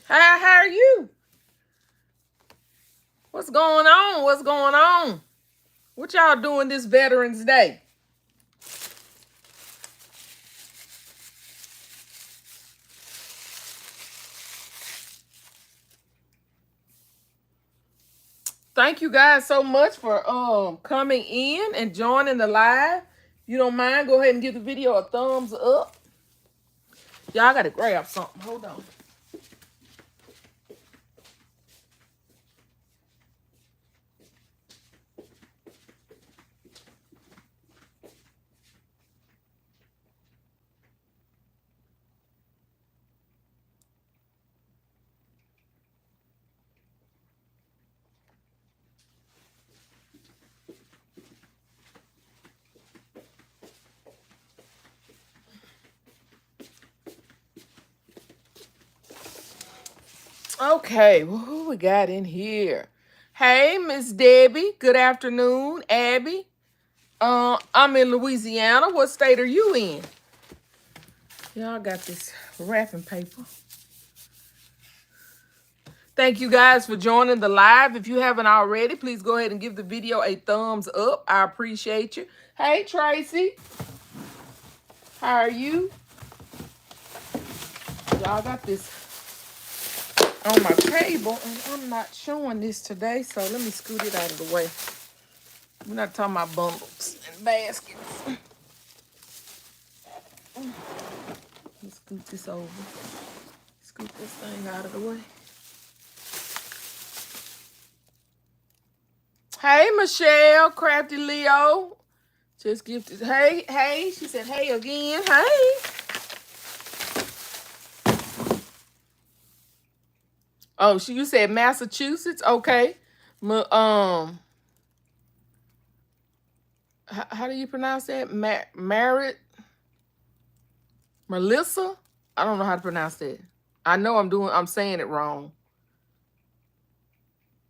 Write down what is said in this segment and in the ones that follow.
How are you? What's going on? What's going on? What y'all doing this Veterans Day? Thank you guys so much for coming in and joining the live. If you don't mind, go ahead and give the video a thumbs up. Y'all gotta grab something. Hold on. Okay, who we got in here? Hey, Miss Debbie. Good afternoon, Abby. I'm in Louisiana. What state are you in? Y'all got this wrapping paper. Thank you guys for joining the live. If you haven't already, please go ahead and give the video a thumbs up. I appreciate you. Hey, Tracy. How are you? Y'all got this on my table, and I'm not showing this today, so let me scoot it out of the way. We're not talking about bundles and baskets. Let's scoot this over. Scoot this thing out of the way. Hey, Michelle, Crafty Leo. Just gifted. Hey. She said, hey again. Hey. Oh, you said Massachusetts? Okay. How do you pronounce that? Melissa? I don't know how to pronounce that. I know I'm saying it wrong.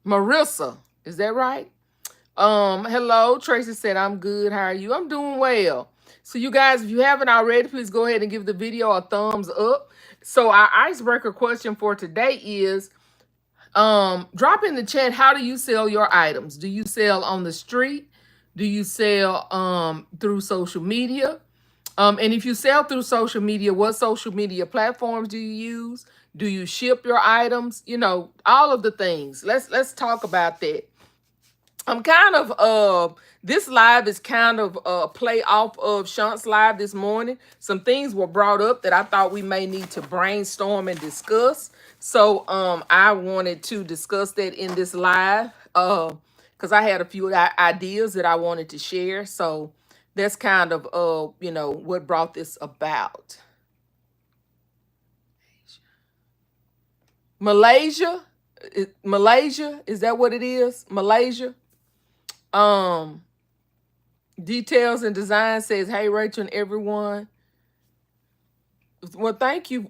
Marissa. Is that right? Hello. Tracy said, I'm good. How are you? I'm doing well. So you guys, if you haven't already, please go ahead and give the video a thumbs up. So our icebreaker question for today is, drop in the chat, how do you sell your items? Do you sell on the street? Do you sell through social media? And if you sell through social media, what social media platforms do you use? Do you ship your items? You know, all of the things. Let's talk about that. I'm kind of this live is kind of a play off of Shant's live this morning. Some things were brought up that I thought we may need to brainstorm and discuss. So I wanted to discuss that in this live because I had a few ideas that I wanted to share. So that's kind of what brought this about. Malaysia, is that what it is? Malaysia. Details and design says, hey Rachel and everyone. Well, thank you.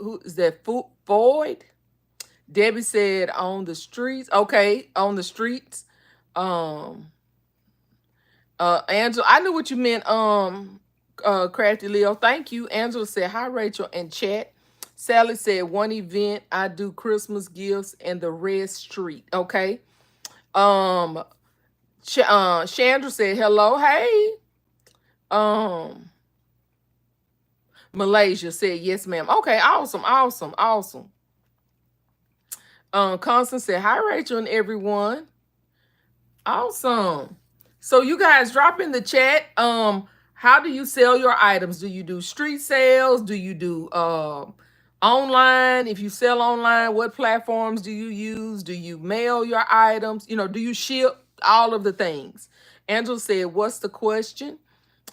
Who is that? Floyd? Debbie said on the streets. Okay, on the streets. Angela, I knew what you meant. Crafty Leo, thank you. Angela said, hi Rachel and chat. Sally said, one event, I do Christmas gifts and the rest street. Okay. Chandra said, hello, hey. Malaysia said, yes, ma'am. Okay, awesome. Constance said, hi, Rachel and everyone. Awesome. So you guys drop in the chat. How do you sell your items? Do you do street sales? Do you do online? If you sell online, what platforms do you use? Do you mail your items? You know, do you ship? All of the things. Angela said, what's the question?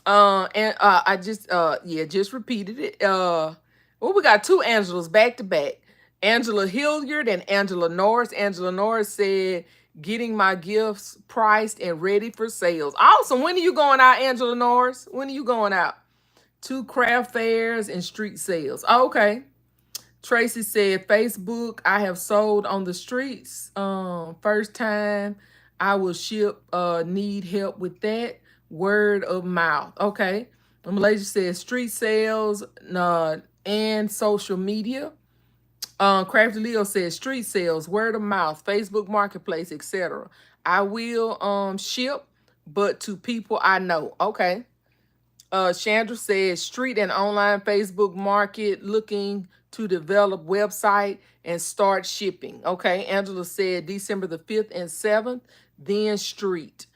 I just repeated it. Well, we got two Angelas back to back. Angela Hilliard and Angela Norris. Angela Norris said, getting my gifts priced and ready for sales. Awesome. When are you going out, Angela Norris? When are you going out? To craft fairs and street sales. Okay. Tracy said, Facebook, I have sold on the streets. First time I will ship, need help with that. Word of mouth. Okay. Malaysia says street sales. and social media. Crafty Leo says street sales, word of mouth, Facebook Marketplace, etc. I will ship, but to people I know. Okay. Chandra says street and online Facebook market, looking to develop website and start shipping. Okay. Angela said December the 5th and 7th, then street.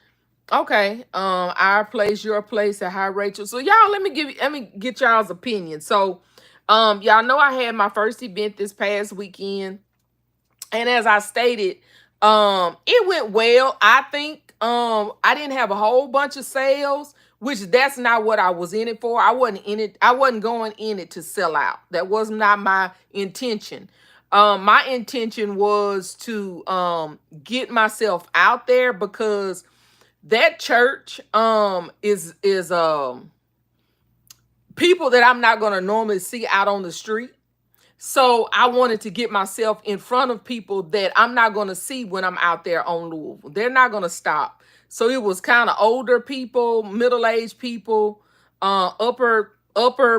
Okay. Our place, your place, and hi Rachel. So y'all, let me get y'all's opinion. So y'all know I had my first event this past weekend. And as I stated, it went well. I think I didn't have a whole bunch of sales, which that's not what I was in it for. I wasn't in it, I wasn't going in it to sell out. That was not my intention. My intention was to get myself out there, because that church is people that I'm not gonna normally see out on the street. So I wanted to get myself in front of people that I'm not going to see when I'm out there on Louisville. They're not going to stop. So it was kind of older people, middle-aged people, upper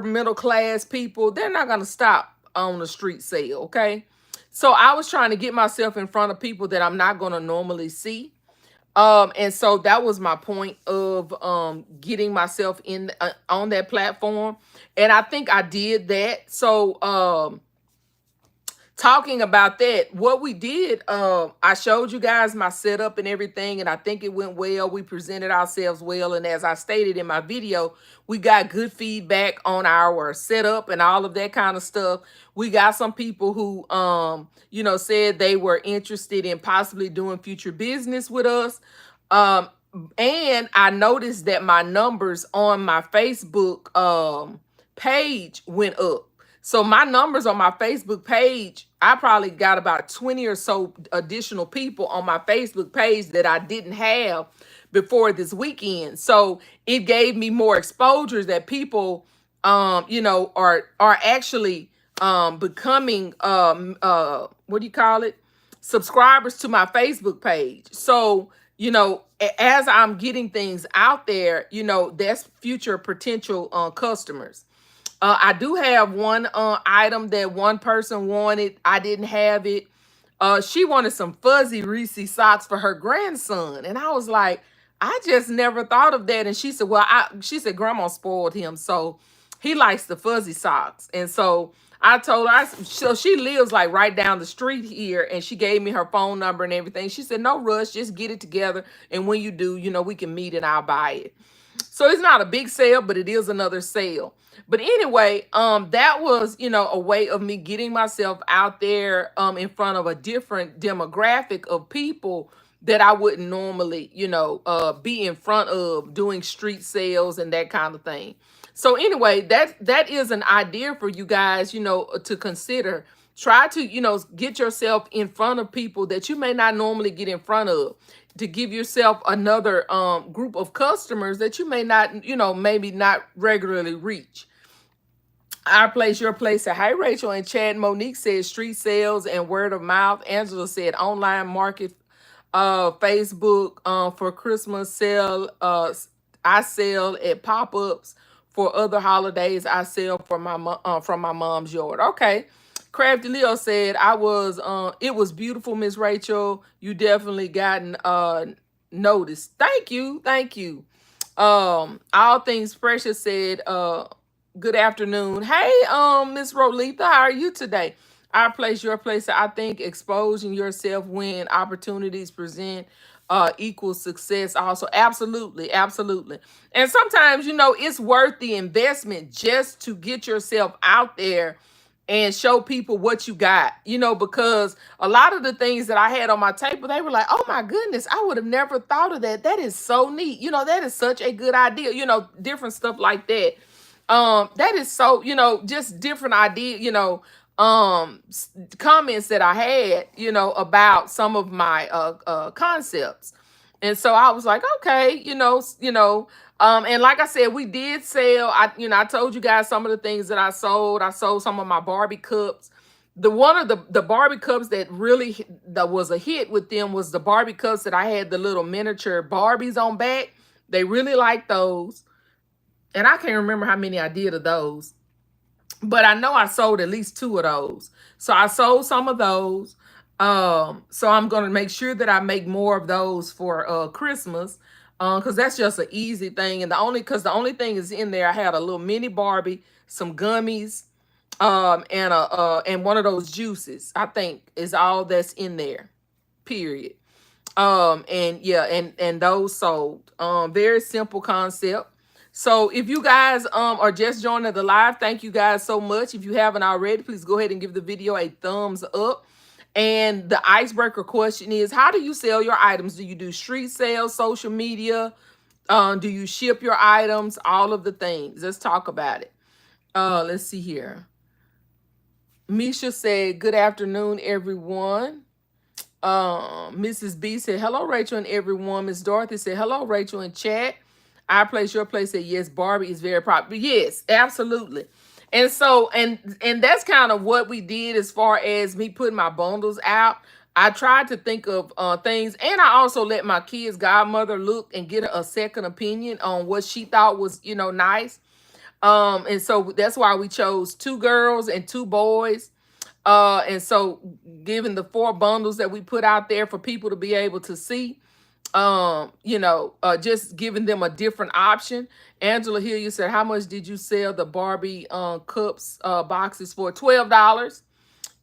middle class people. They're not going to stop on the street sale, okay? So I was trying to get myself in front of people that I'm not going to normally see. And so that was my point of getting myself in on that platform. And I think I did that. So talking about that, what we did, I showed you guys my setup and everything, and I think it went well. We presented ourselves well, and as I stated in my video, we got good feedback on our setup and all of that kind of stuff. We got some people who you know, said they were interested in possibly doing future business with us. And I noticed that my numbers on my Facebook page went up. So my numbers on my Facebook page, I probably got about 20 or so additional people on my Facebook page that I didn't have before this weekend. So it gave me more exposures that people you know, are actually becoming what do you call it? Subscribers to my Facebook page. So, you know, as I'm getting things out there, you know, that's future potential customers. I do have one item that one person wanted. I didn't have it. She wanted some fuzzy Reese socks for her grandson. And I was like, I just never thought of that. And she said, well, she said, Grandma spoiled him, so he likes the fuzzy socks. And so I told her, so she lives like right down the street here, and she gave me her phone number and everything. She said, no rush, just get it together. And when you do, you know, we can meet and I'll buy it. So it's not a big sale, but it is another sale. But anyway, that was, you know, a way of me getting myself out there in front of a different demographic of people that I wouldn't normally, you know, be in front of doing street sales and that kind of thing. So anyway, that is an idea for you guys, you know, to consider. Try to, you know, get yourself in front of people that you may not normally get in front of, to give yourself another group of customers that you may not, you know, maybe not regularly reach. Our place, your place. Hi, Rachel. And Chad Monique says street sales and word of mouth. Angela said online market, Facebook for Christmas sale. I sell at pop-ups. For other holidays, I sell for from my mom's yard. Okay. Crafty Leo said, it was beautiful, Miss Rachel. You definitely gotten noticed. Thank you. Thank you. All Things Precious said, good afternoon. Hey, Miss Rolitha, how are you today? Our place, your place. I think exposing yourself when opportunities present equals success also. Absolutely, absolutely. And sometimes, you know, it's worth the investment just to get yourself out there and show people what you got, you know, because a lot of the things that I had on my table, they were like, oh my goodness, I would have never thought of that. That is so neat. You know, that is such a good idea, you know, different stuff like that. That is so, you know, just different idea, you know, comments that I had, you know, about some of my concepts. And so I was like, okay, and like I said, we did sell. I told you guys some of the things that I sold. I sold some of my Barbie cups. One of the Barbie cups that really that was a hit with them was the Barbie cups that I had the little miniature Barbies on back. They really liked those. And I can't remember how many I did of those. but I know I sold at least two of those. So I sold some of those. So I'm gonna make sure that I make more of those for Christmas. Because that's just an easy thing. And the only thing is in there, I had a little mini Barbie, some gummies, and one of those juices, I think is all that's in there. Period. And yeah, and those sold. Very simple concept. So if you guys are just joining the live, thank you guys so much. If you haven't already, please go ahead and give the video a thumbs up. And the icebreaker question is, how do you sell your items? Do you do street sales, social media? Do you ship your items? All of the things. Let's talk about it. Let's see here. Misha said, good afternoon, everyone. Mrs. B said, hello, Rachel and everyone. Miss Dorothy said, hello, Rachel in chat. I place your place said, yes, Barbie is very popular. Yes, absolutely. And so, and that's kind of what we did as far as me putting my bundles out. I tried to think of things, and I also let my kids' godmother look and get a second opinion on what she thought was, nice. And so that's why we chose two girls and two boys. And so given the four bundles that we put out there for people to be able to see, just giving them a different option. Angela Hilliard said, how much did you sell the Barbie cups boxes for? $12.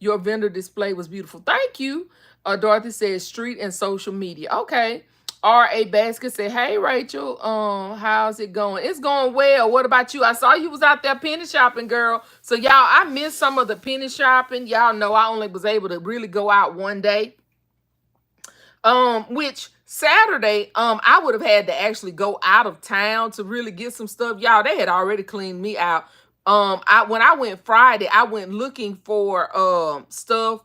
Your vendor display was beautiful. Thank you. Dorothy says street and social media. Okay. R.A. Basket said, hey, Rachel, how's it going? It's going well. What about you? I saw you was out there penny shopping, girl. So, y'all, I missed some of the penny shopping. Y'all know I only was able to really go out one day. Which Saturday, I would have had to actually go out of town to really get some stuff. Y'all, they had already cleaned me out. When I went Friday, I went looking for stuff.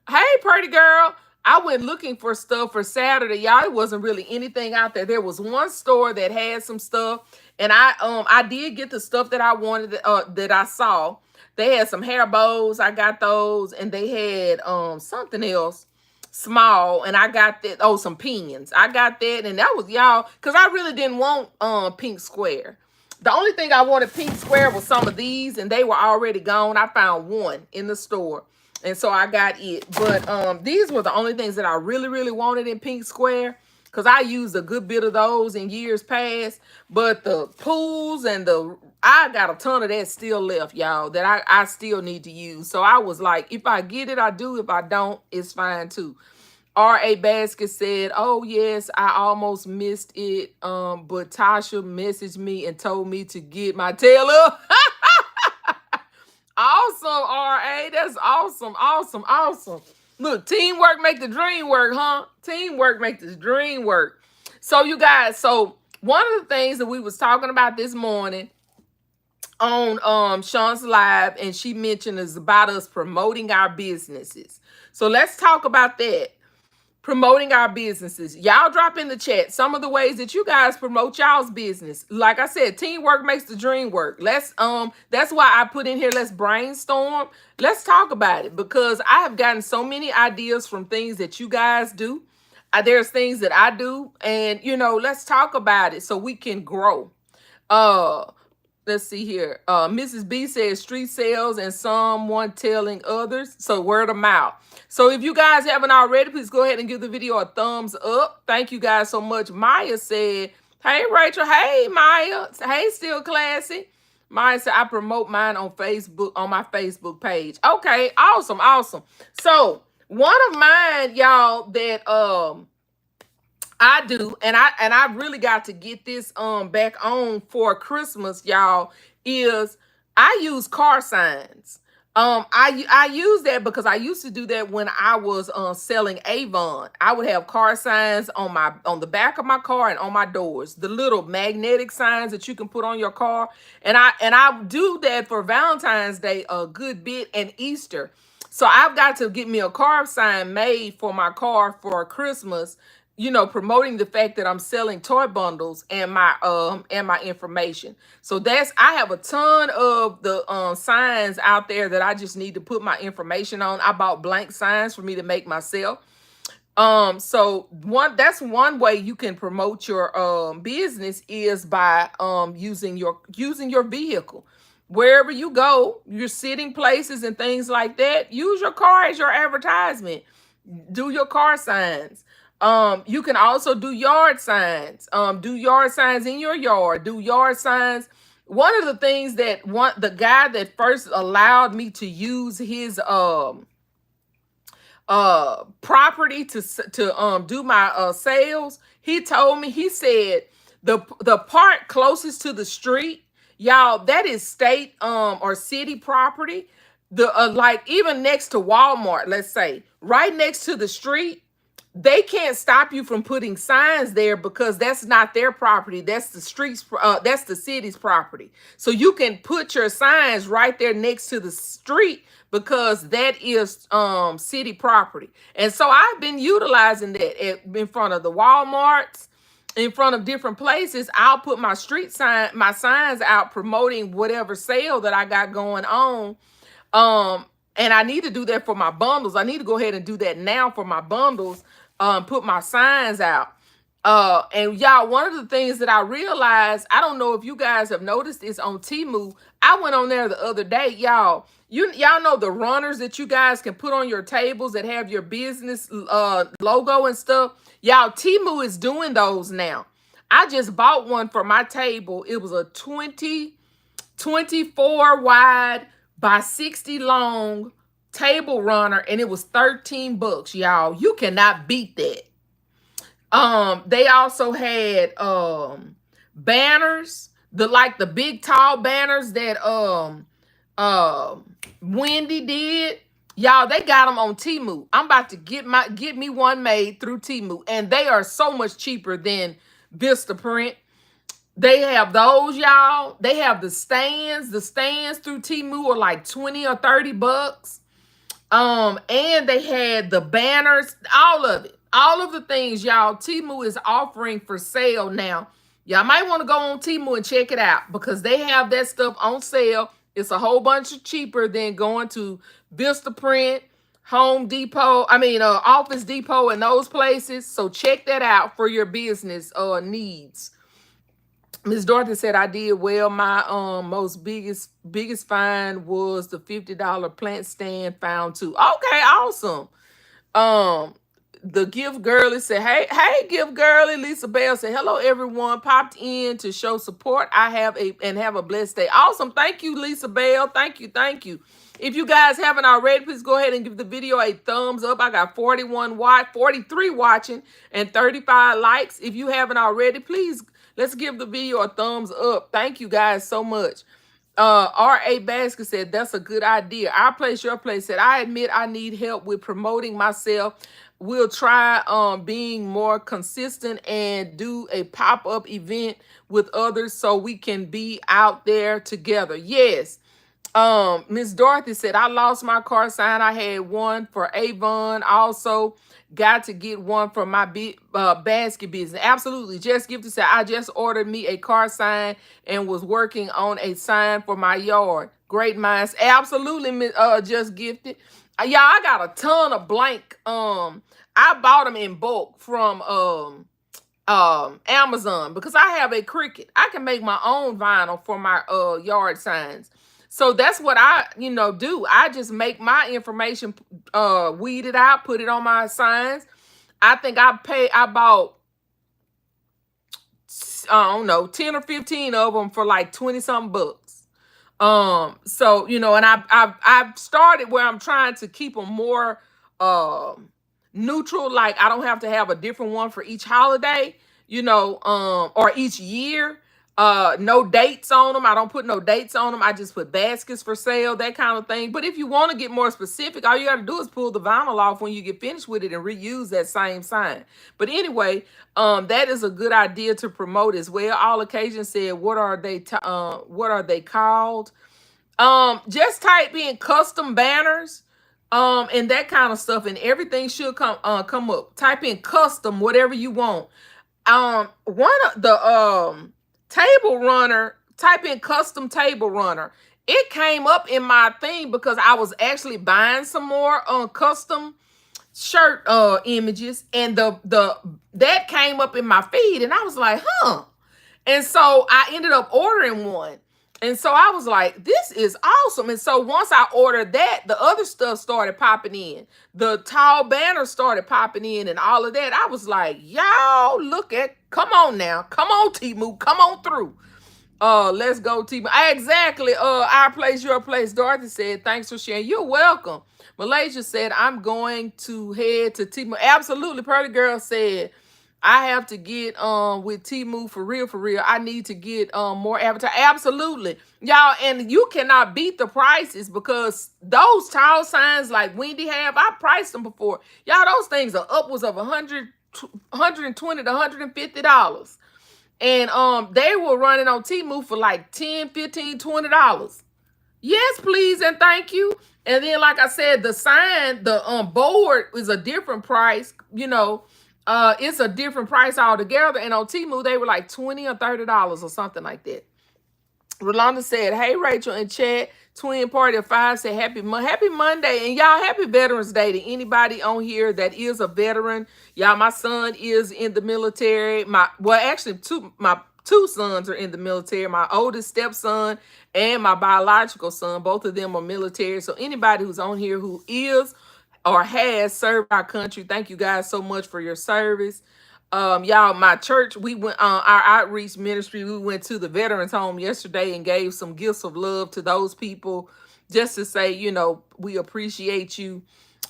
Hey, pretty girl. I went looking for stuff for Saturday. Y'all, it wasn't really anything out there. There was one store that had some stuff, and I did get the stuff that I wanted, that I saw. They had some hair bows. I got those, and they had something else small, and I got that. Oh, some pinions. I got that, and that was, y'all, because I really didn't want pink square. The only thing I wanted pink square was some of these, and they were already gone. I found one in the store, and so I got it. But these were the only things that I really, really wanted in pink square, because I used a good bit of those in years past. But the pools and I got a ton of that still left, y'all, that I still need to use. So I was like, if I get it, I do. If I don't, it's fine too. R.A. Basket said, oh, yes, I almost missed it. But Tasha messaged me and told me to get my tail up. Awesome, R.A. That's awesome, awesome, awesome. Look, teamwork make the dream work, huh? Teamwork make the dream work. So, you guys, one of the things that we was talking about this morning on Sean's Live, and she mentioned, is about us promoting our businesses. So let's talk about that. Promoting our businesses. Y'all drop in the chat some of the ways that you guys promote y'all's business. Like I said, teamwork makes the dream work. That's why I put in here, let's brainstorm. Let's talk about it, because I have gotten so many ideas from things that you guys do. There's things that I do, and let's talk about it so we can grow. Let's see here. Mrs. B says street sales and someone telling others. So word of mouth. So if you guys haven't already, please go ahead and give the video a thumbs up. Thank you guys so much. Maya said, hey, Rachel. Hey, Maya. Hey, Still Classy. Maya said, I promote mine on Facebook, on my Facebook page. Okay, awesome, awesome. So one of mine, y'all, that I do, and I really got to get this back on for Christmas, y'all, is I use car signs. I use that because I used to do that when I was selling Avon. I would have car signs on the back of my car and on my doors, the little magnetic signs that you can put on your car. And I do that for Valentine's Day a good bit, and Easter. So I've got to get me a car sign made for my car for Christmas, promoting the fact that I'm selling toy bundles and my information. So I have a ton of the signs out there that I just need to put my information on. I bought blank signs for me to make myself. So that's one way you can promote your business, is by using your vehicle. wherever you go, your sitting places and things like that, use your car as your advertisement. Do your car signs. You can also do yard signs. Do yard signs in your yard. Do yard signs. One of the things that the guy that first allowed me to use his property to do my sales, he told me, he said the part closest to the street, y'all, that is state or city property. The like even next to Walmart, let's say, right next to the street, they can't stop you from putting signs there because that's not their property. That's the streets. That's the city's property. So you can put your signs right there next to the street because that is city property. And so I've been utilizing that in front of the Walmarts, in front of different places. I'll put my my signs out promoting whatever sale that I got going on. And I need to do that for my bundles. I need to go ahead and do that now for my bundles. Put my signs out. And y'all, one of the things that I realized, I don't know if you guys have noticed this on Temu. I went on there the other day, y'all. Y'all know the runners that you guys can put on your tables that have your business logo and stuff. Y'all, Temu is doing those now. I just bought one for my table. It was a 24 wide by 60 long table runner, and it was 13 bucks, y'all. You cannot beat that. They also had banners, the big tall banners that Wendy did. Y'all, they got them on Temu. I'm about to get me one made through Temu, and they are so much cheaper than Vistaprint. They have those, y'all. They have the stands. The stands through Temu are like 20 or 30 bucks. And they had the banners, all of it. All of the things, y'all, Temu is offering for sale now. Y'all might want to go on Temu and check it out because they have that stuff on sale. It's a whole bunch cheaper than going to Vistaprint, Home Depot, Office Depot and those places. So check that out for your business needs. Miss Dorothy said I did well. My most biggest find was the $50 plant stand found too. Okay, awesome. The gift girlie said, hey, gift girlie. Lisa Bell said, hello everyone. Popped in to show support. Have a blessed day. Awesome. Thank you, Lisa Bell. Thank you. If you guys haven't already, please go ahead and give the video a thumbs up. I got 43 watching and 35 likes. If you haven't already, please let's give the video a thumbs up. Thank you guys so much. R.A. Basket said, that's a good idea. Our Place, Your Place said, I admit I need help with promoting myself. We'll try being more consistent and do a pop-up event with others so we can be out there together. Yes. Miss Dorothy said, I lost my car sign. I had one for Avon. Also got to get one for my basket business. Absolutely. Just Gifted said, I just ordered me a car sign and was working on a sign for my yard. Great minds. Absolutely, Just Gifted. Y'all, I got a ton of blank. I bought them in bulk from Amazon because I have a Cricut. I can make my own vinyl for my yard signs. So that's what I, do. I just make my information, weed it out, put it on my signs. I think I bought, I don't know, 10 or 15 of them for like 20 something bucks. So, and I've started where I'm trying to keep them more, neutral. Like I don't have to have a different one for each holiday, or each year. No dates on them. I don't put no dates on them. I just put baskets for sale, that kind of thing. But if you want to get more specific, all you got to do is pull the vinyl off when you get finished with it and reuse that same sign. But anyway, that is a good idea to promote as well. All Occasions said, what are they called? Just type in custom banners, and that kind of stuff, and everything should come up. Type in custom, whatever you want. One of the table runner, type in custom table runner. It came up in my thing because I was actually buying some more custom shirt images, and that came up in my feed, and I was like, huh. And so I ended up ordering one. And so I was like, this is awesome. And so once I ordered that, the other stuff started popping in. The tall banners started popping in and all of that. I was like, y'all look at, come on now. Come on, Temu. Come on through. Let's go, Temu. Exactly. Our place, your place. Dorothy said, thanks for sharing. You're welcome. Malaysia said, I'm going to head to Temu. Absolutely. Pearly Girl said, I have to get with Temu for real, for real. I need to get more advertising. Absolutely. Y'all, and you cannot beat the prices because those tall signs like Wendy have, I priced them before. Y'all, those things are upwards of $120 to $150. And they were running on Temu for like $10, $15, $20. Yes, please, and thank you. And then, like I said, the sign, the board is a different price. You know, it's a different price altogether. And on Temu, they were like $20 or $30 or something like that. Rolanda said, "Hey, Rachel in chat. Twin Party of 5 said happy Monday, and y'all happy Veterans Day to anybody on here that is a veteran. Y'all, my son is in the military. My two sons are in the military. My oldest stepson and my biological son, both of them are military. So anybody who's on here who is or has served our country, thank you guys so much for your service. Y'all, my church, we went our outreach ministry, we went to the veterans home yesterday and gave some gifts of love to those people, just to say, you know, we appreciate you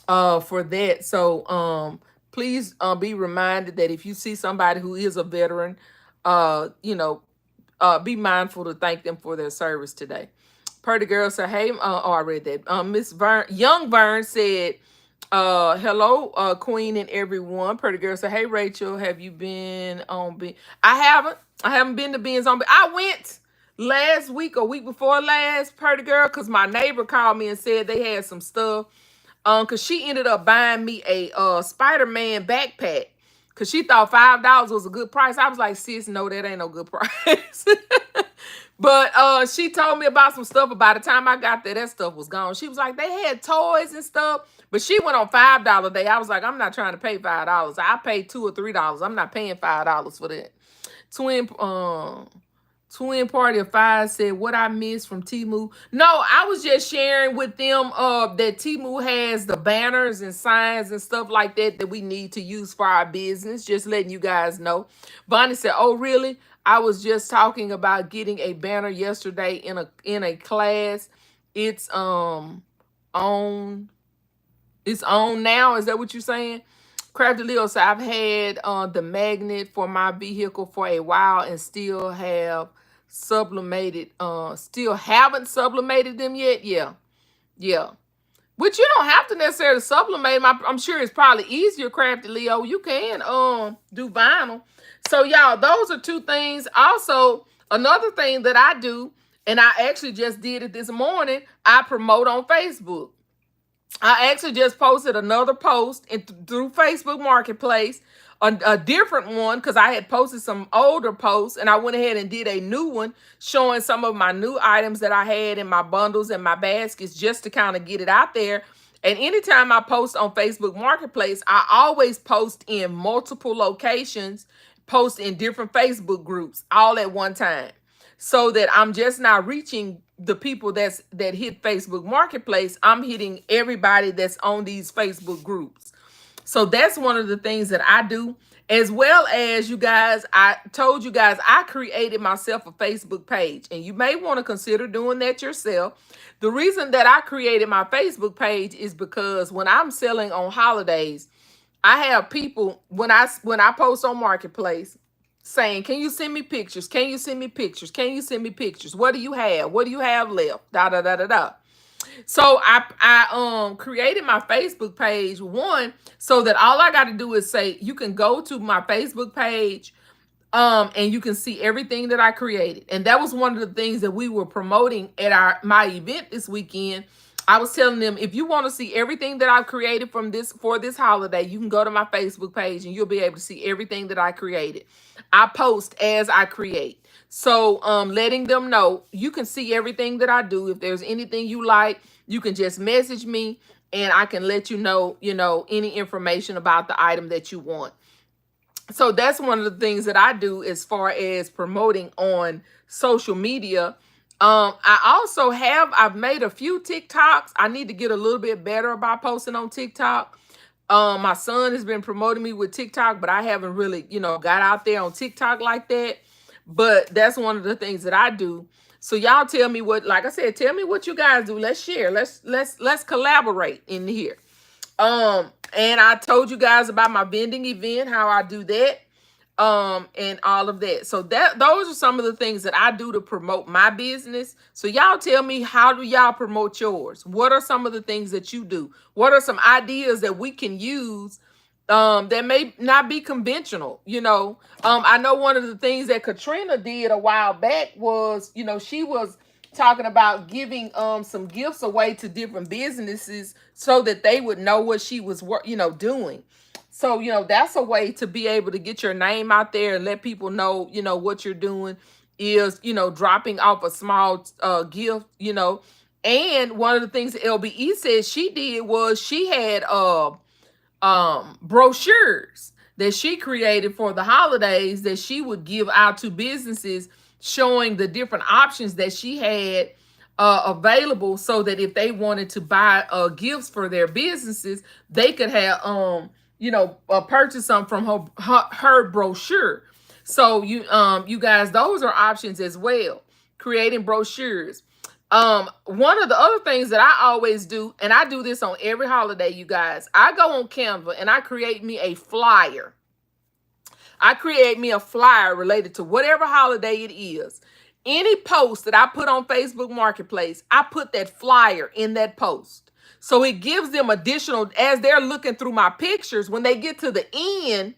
for that. So please be reminded that if you see somebody who is a veteran, you know, be mindful to thank them for their service today. Purdy Girl said, hey, I read that. Miss Vern, Young Vern said, hello, Queen and everyone. Pretty Girl said, hey, Rachel, have you been on B? I haven't been to Ben's on B. I went last week or week before last, Pretty Girl, because my neighbor called me and said they had some stuff. Because she ended up buying me a Spider-Man backpack. Because she thought $5 was a good price. I was like, sis, no, that ain't no good price. But she told me about some stuff. But by the time I got there, that stuff was gone. She was like, they had toys and stuff. But she went on $5 day. I was like, I'm not trying to pay $5. I paid $2 or $3. I'm not paying $5 for that. Twin Party of 5 said, what I missed from Temu. No, I was just sharing with them that Temu has the banners and signs and stuff like that that we need to use for our business. Just letting you guys know. Bonnie said, oh, really? I was just talking about getting a banner yesterday in a class. It's on now. Is that what you're saying? Crafty Leo said, I've had the magnet for my vehicle for a while and still haven't sublimated them yet. Yeah. Which you don't have to necessarily sublimate them. I'm sure it's probably easier, Crafty Leo. You can do vinyl. So y'all, those are two things. Also, another thing that I do, and I actually just did it this morning, I promote on Facebook. I actually just posted another post through Facebook Marketplace, a different one, because I had posted some older posts, and I went ahead and did a new one showing some of my new items that I had in my bundles and my baskets, just to kind of get it out there. And anytime I post on Facebook Marketplace, I always post in multiple locations, post in different Facebook groups all at one time, so that I'm just not reaching the people that hit Facebook Marketplace. I'm hitting everybody that's on these Facebook groups. So that's one of the things that I do. As well as, you guys, I told you guys I created myself a Facebook page, and you may want to consider doing that yourself. The reason that I created my Facebook page is because when I'm selling on holidays, I have people, when I post on Marketplace, saying, can you send me pictures? Can you send me pictures? Can you send me pictures? What do you have? What do you have left? Da da da da da. So I created my Facebook page, one, so that all I got to do is say, you can go to my Facebook page and you can see everything that I created. And that was one of the things that we were promoting at my event this weekend. I was telling them, if you want to see everything that I've created for this holiday, you can go to my Facebook page and you'll be able to see everything that I created. I post as I create. So letting them know you can see everything that I do. If there's anything you like, you can just message me and I can let you know, any information about the item that you want. So that's one of the things that I do as far as promoting on social media. I've made a few TikToks. I need to get a little bit better about posting on TikTok. My son has been promoting me with TikTok, but I haven't really, got out there on TikTok like that. But that's one of the things that I do. So y'all tell me what, like I said, tell me what you guys do. Let's share. Let's collaborate in here. And I told you guys about my vending event, how I do that, and all of that. So those are some of the things that I do to promote my business. So y'all tell me, how do y'all promote yours? What are some of the things that you do? What are some ideas that we can use that may not be conventional? I know one of the things that Katrina did a while back was, she was talking about giving some gifts away to different businesses so that they would know what she was doing. So, that's a way to be able to get your name out there and let people know, what you're doing is, dropping off a small gift, And one of the things that LBE said she did was she had brochures that she created for the holidays that she would give out to businesses, showing the different options that she had available, so that if they wanted to buy gifts for their businesses, they could have purchase some from her brochure. So you guys, those are options as well, creating brochures. One of the other things that I always do, and I do this on every holiday, you guys, I go on Canva and I create me a flyer. I create me a flyer related to whatever holiday it is. Any post that I put on Facebook Marketplace, I put that flyer in that post. So it gives them additional, as they're looking through my pictures, when they get to the end,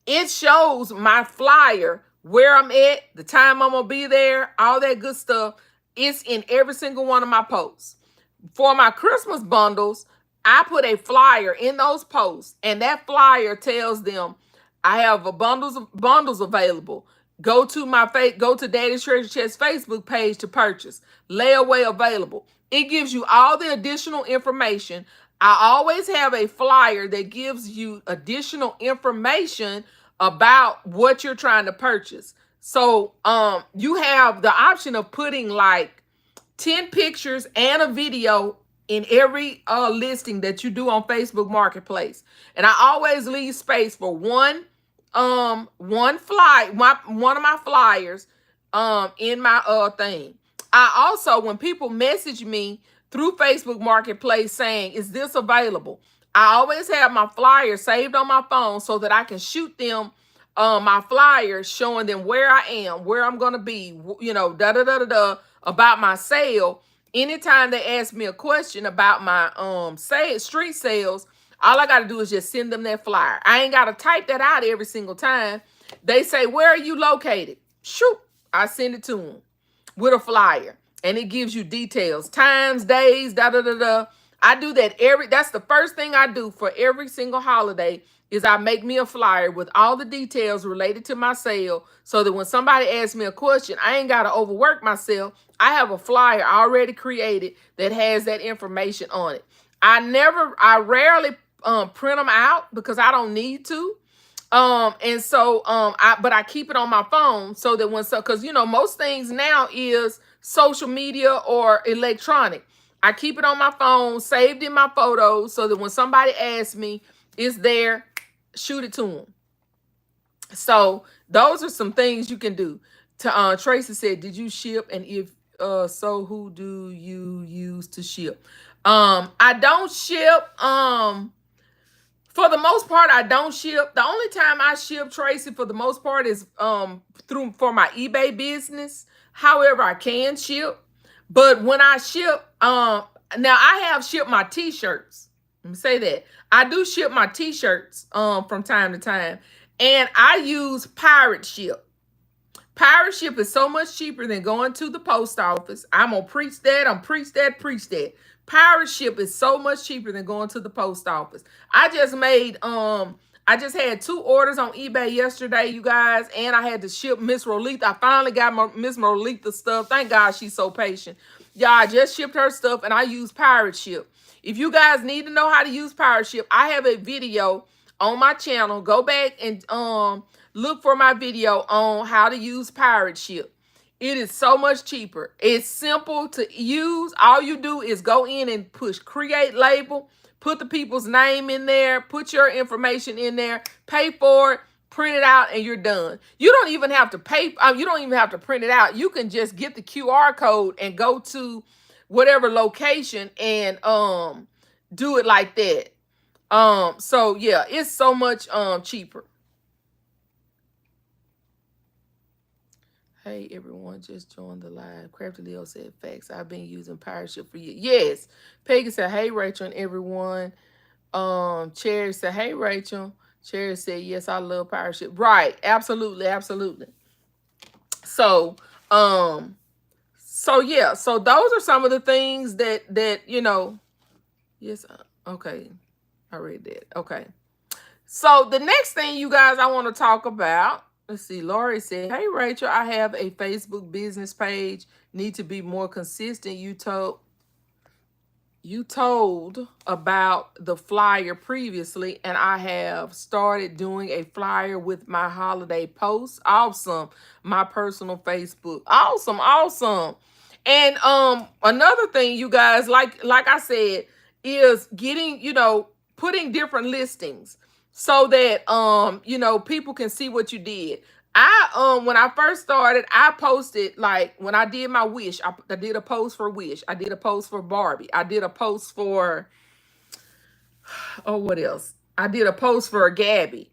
it shows my flyer, where I'm at, the time I'm going to be there, all that good stuff. It's in every single one of my posts. For my Christmas bundles, I put a flyer in those posts, and that flyer tells them I have bundles available. Go to Daddy's Treasure Chest Facebook page to purchase. Layaway available. It gives you all the additional information. I always have a flyer that gives you additional information about what you're trying to purchase. So you have the option of putting like 10 pictures and a video in every listing that you do on Facebook Marketplace. And I always leave space for one of my flyers in my thing. I also, when people message me through Facebook Marketplace saying, is this available? I always have my flyer saved on my phone so that I can shoot them my flyer showing them where I am, where I'm going to be, about my sale. Anytime they ask me a question about my street sales, all I got to do is just send them that flyer. I ain't got to type that out every single time. They say, where are you located? Shoot, I send it to them with a flyer. And it gives you details, times, days, I do that that's the first thing I do for every single holiday, is I make me a flyer with all the details related to my sale, so that when somebody asks me a question, I ain't got to overwork myself. I have a flyer already created that has that information on it. I rarely print them out because I don't need to. But I keep it on my phone so that because most things now is social media or electronic. I keep it on my phone, saved in my photos, so that when somebody asks me, it's there, shoot it to them. So those are some things you can do. Tracy said, did you ship? And if so, who do you use to ship? I don't ship. For the most part, I don't ship. The only time I ship, Tracy, for the most part, is for my eBay business. However, I can ship. But when I ship, now I have shipped my t-shirts. Let me say that. I do ship my t-shirts from time to time. And I use Pirate Ship. Pirate Ship is so much cheaper than going to the post office. I'm going to preach that. Preach that. Pirate Ship is so much cheaper than going to the post office. I just had 2 orders on eBay yesterday, you guys, and I had to ship Miss Rolitha. I finally got my Miss Rolitha stuff. Thank God she's so patient. Y'all, I just shipped her stuff, and I use Pirate Ship. If you guys need to know how to use Pirate Ship, I have a video on my channel. Go back and look for my video on how to use Pirate Ship. It is so much cheaper. It's simple to use. All you do is go in and push create label, put the people's name in there, put your information in there, pay for it, print it out, and you're done. You don't even have to pay. You don't even have to print it out. You can just get the QR code and go to whatever location and do it like that. So yeah, it's so much cheaper. Hey everyone, just joined the live. Crafty Leo said facts. I've been using Pirate for years. Yes. Peggy said, hey Rachel and everyone. Cherry said, hey Rachel. Cherry said, yes, I love Pirate. Right. Absolutely, absolutely. So so yeah, so those are some of the things that yes, okay. I read that. Okay. So the next thing, you guys, I want to talk about. Let's see. Lori said, hey, Rachel, I have a Facebook business page. Need to be more consistent. You told about the flyer previously, and I have started doing a flyer with my holiday posts. Awesome. My personal Facebook. Awesome, awesome. And another thing, you guys, like I said, is getting, putting different listings so that people can see what you did. When I first started, I posted, like when I did my Wish, I did a post for Wish, I did a post for Barbie, I did a post for what else? I did a post for Gabby.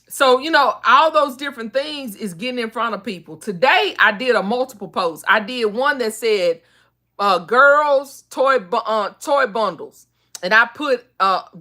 So, all those different things is getting in front of people. Today, I did a multiple post. I did one that said girls toy bundles, and I put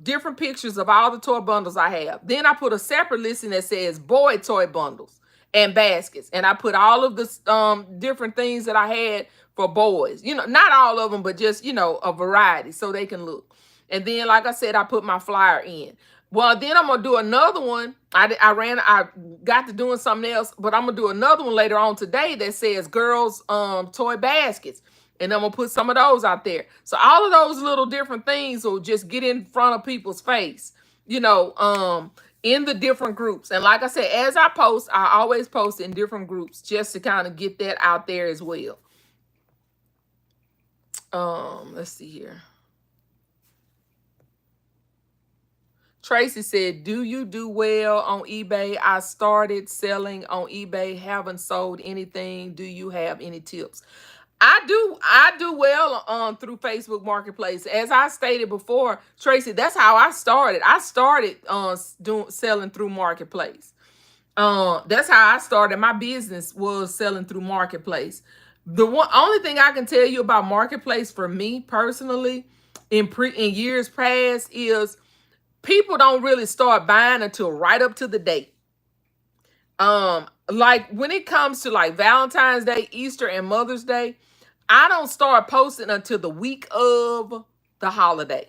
different pictures of all the toy bundles I have. Then I put a separate listing that says boy toy bundles and baskets, and I put all of the different things that I had for boys. Not all of them, but just a variety so they can look. And then, like I said, I put my flyer in. Well, then I'm gonna do another one. I got to doing something else, but I'm gonna do another one later on today that says girls toy baskets. And I'm gonna put some of those out there. So all of those little different things will just get in front of people's face, in the different groups. And like I said, as I post, I always post in different groups just to kind of get that out there as well. Let's see here. Tracy said, do you do well on eBay? I started selling on eBay, haven't sold anything. Do you have any tips? I do well through Facebook Marketplace. As I stated before, Tracy, that's how I started. I started selling through Marketplace. That's how I started. My business was selling through Marketplace. The only thing I can tell you about Marketplace for me personally in years past is people don't really start buying until right up to the date. Like when it comes to like Valentine's Day, Easter, and Mother's Day, I don't start posting until the week of the holiday,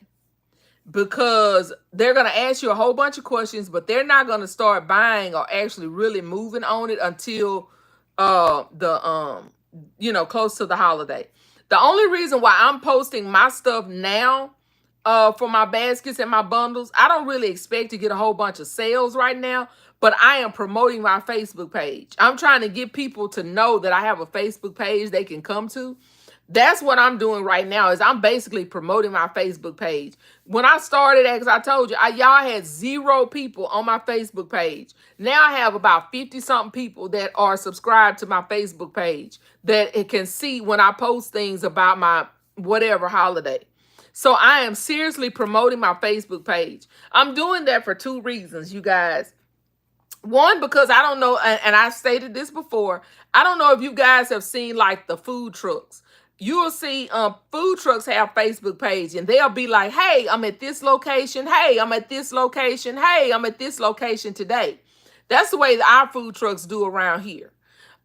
because they're going to ask you a whole bunch of questions, but they're not going to start buying or actually really moving on it until close to the holiday. The only reason why I'm posting my stuff now for my baskets and my bundles, I don't really expect to get a whole bunch of sales right now, but I am promoting my Facebook page. I'm trying to get people to know that I have a Facebook page they can come to. That's what I'm doing right now, is I'm basically promoting my Facebook page. When I started, as I told you, y'all had 0 people on my Facebook page. Now I have about 50-something people that are subscribed to my Facebook page that it can see when I post things about my whatever holiday. So I am seriously promoting my Facebook page. I'm doing that for 2 reasons, you guys. One, because I don't know, and I've stated this before, I don't know if you guys have seen like the food trucks. You will see food trucks have Facebook page, and they'll be like, hey, I'm at this location. Hey, I'm at this location. Hey, I'm at this location today. That's the way that our food trucks do around here.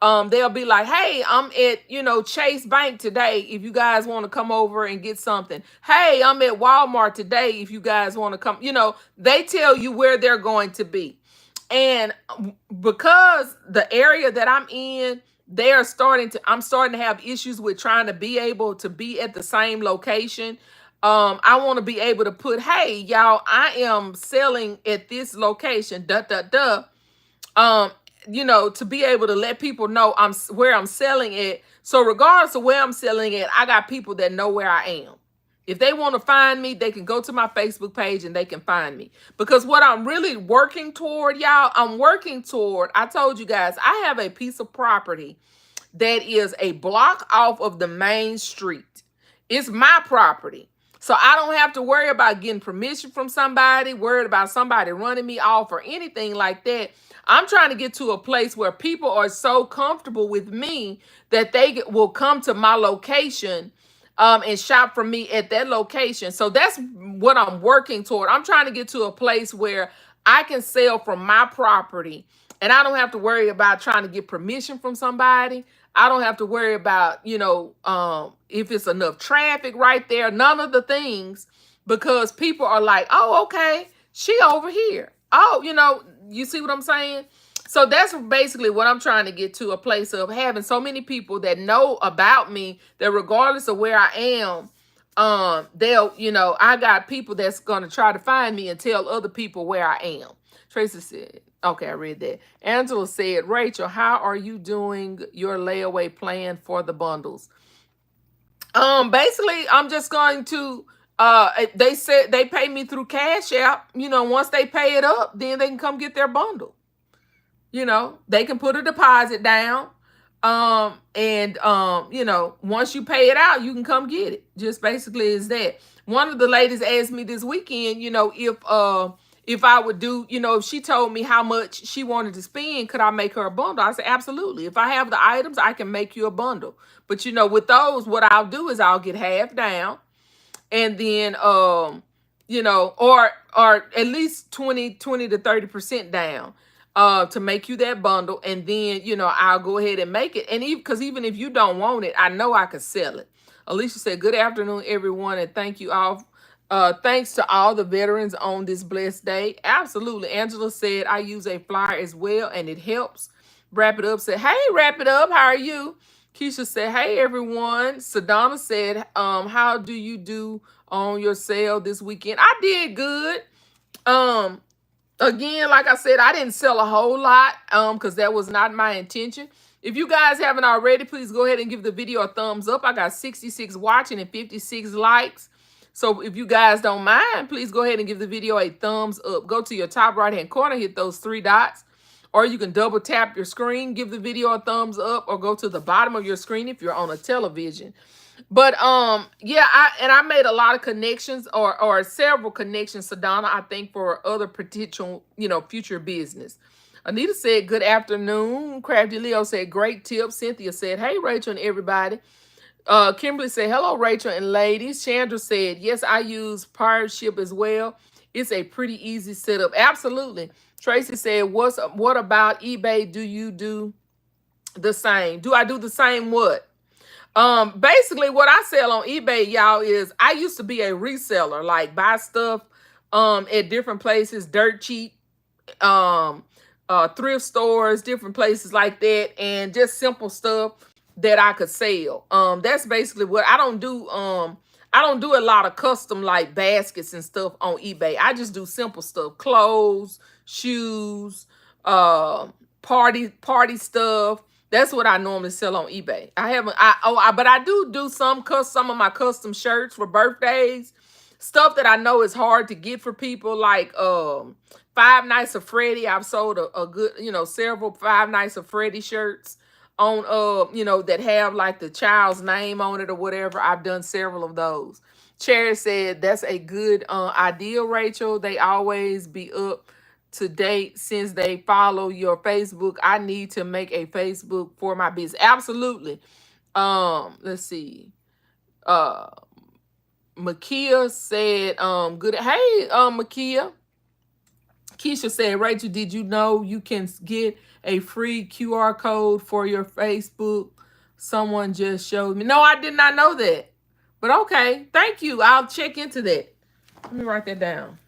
They'll be like, hey, I'm at, Chase Bank today if you guys want to come over and get something. Hey, I'm at Walmart today if you guys want to come. They tell you where they're going to be. And because the area that I'm in, I'm starting to have issues with trying to be able to be at the same location. I want to be able to put, hey, y'all, I am selling at this location, to be able to let people know where I'm selling it. So regardless of where I'm selling it, I got people that know where I am. If they want to find me, they can go to my Facebook page and they can find me. Because what I'm really working toward, y'all, I told you guys, I have a piece of property that is a block off of the main street. It's my property. So I don't have to worry about getting permission from somebody, worried about somebody running me off or anything like that. I'm trying to get to a place where people are so comfortable with me that they will come to my location and shop from me at that location. So that's what I'm working toward. I'm trying to get to a place where I can sell from my property and I don't have to worry about trying to get permission from somebody. I don't have to worry about, if it's enough traffic right there, none of the things, because people are like, oh, okay, she over here. Oh, you see what I'm saying? So that's basically what I'm trying to get to, a place of having so many people that know about me that regardless of where I am, I got people that's going to try to find me and tell other people where I am. Tracy said, okay, I read that. Angela said, Rachel, how are you doing your layaway plan for the bundles? Basically, I'm just going to, they said they pay me through Cash App. Once they pay it up, then they can come get their bundle. They can put a deposit down. Once you pay it out, you can come get it. Just basically is that. One of the ladies asked me this weekend, if I would do, if she told me how much she wanted to spend, could I make her a bundle? I said, absolutely. If I have the items, I can make you a bundle. But with those, what I'll do is I'll get half down, and then or at least 20 to 30% down to make you that bundle. And then I'll go ahead and make it. And even if you don't want it, I know I could sell it. Alicia said, good afternoon, everyone, and thank you all. Thanks to all the veterans on this blessed day. Absolutely. Angela said, I use a flyer as well, and it helps. Wrap It Up said, hey, Wrap It Up, how are you? Keisha said, hey, everyone. Sedona said, how do you do on your sale this weekend? I did good. Again, like I said, I didn't sell a whole lot because that was not my intention. If you guys haven't already, please go ahead and give the video a thumbs up. I got 66 watching and 56 likes. So if you guys don't mind, please go ahead and give the video a thumbs up. Go to your top right-hand corner, hit those 3 dots. Or you can double tap your screen, give the video a thumbs up, or go to the bottom of your screen if you're on a television. But yeah, I made a lot of connections or several connections, Sedona, I think, for other potential, future business. Anita said, good afternoon. Crafty Leo said, great tip. Cynthia said, hey, Rachel and everybody. Kimberly said, hello, Rachel and ladies. Chandra said, yes, I use Pirate Ship as well. It's a pretty easy setup. Absolutely. Tracy said, what about eBay? Do you do the same? Do I do the same what? Basically what I sell on eBay, y'all, is I used to be a reseller, like buy stuff at different places, dirt cheap, thrift stores, different places like that, and just simple stuff that I could sell. That's basically what I don't do. I don't do a lot of custom like baskets and stuff on eBay. I just do simple stuff, clothes, shoes, party stuff. That's what I normally sell on eBay. But I do some of my custom shirts for birthdays, stuff that I know is hard to get for people, like 5 Nights of Freddy. I've sold a good, several 5 Nights of Freddy shirts on that have like the child's name on it or whatever. I've done several of those. Cherry said, that's a good idea, Rachel. They always be up to date since they follow your Facebook. I need to make a Facebook for my business. Absolutely. Let's see. Makia said, good. Hey, Makia. Keisha said, Rachel, did you know you can get a free QR code for your Facebook? Someone just showed me. No, I did not know that. But okay, thank you. I'll check into that. Let me write that down.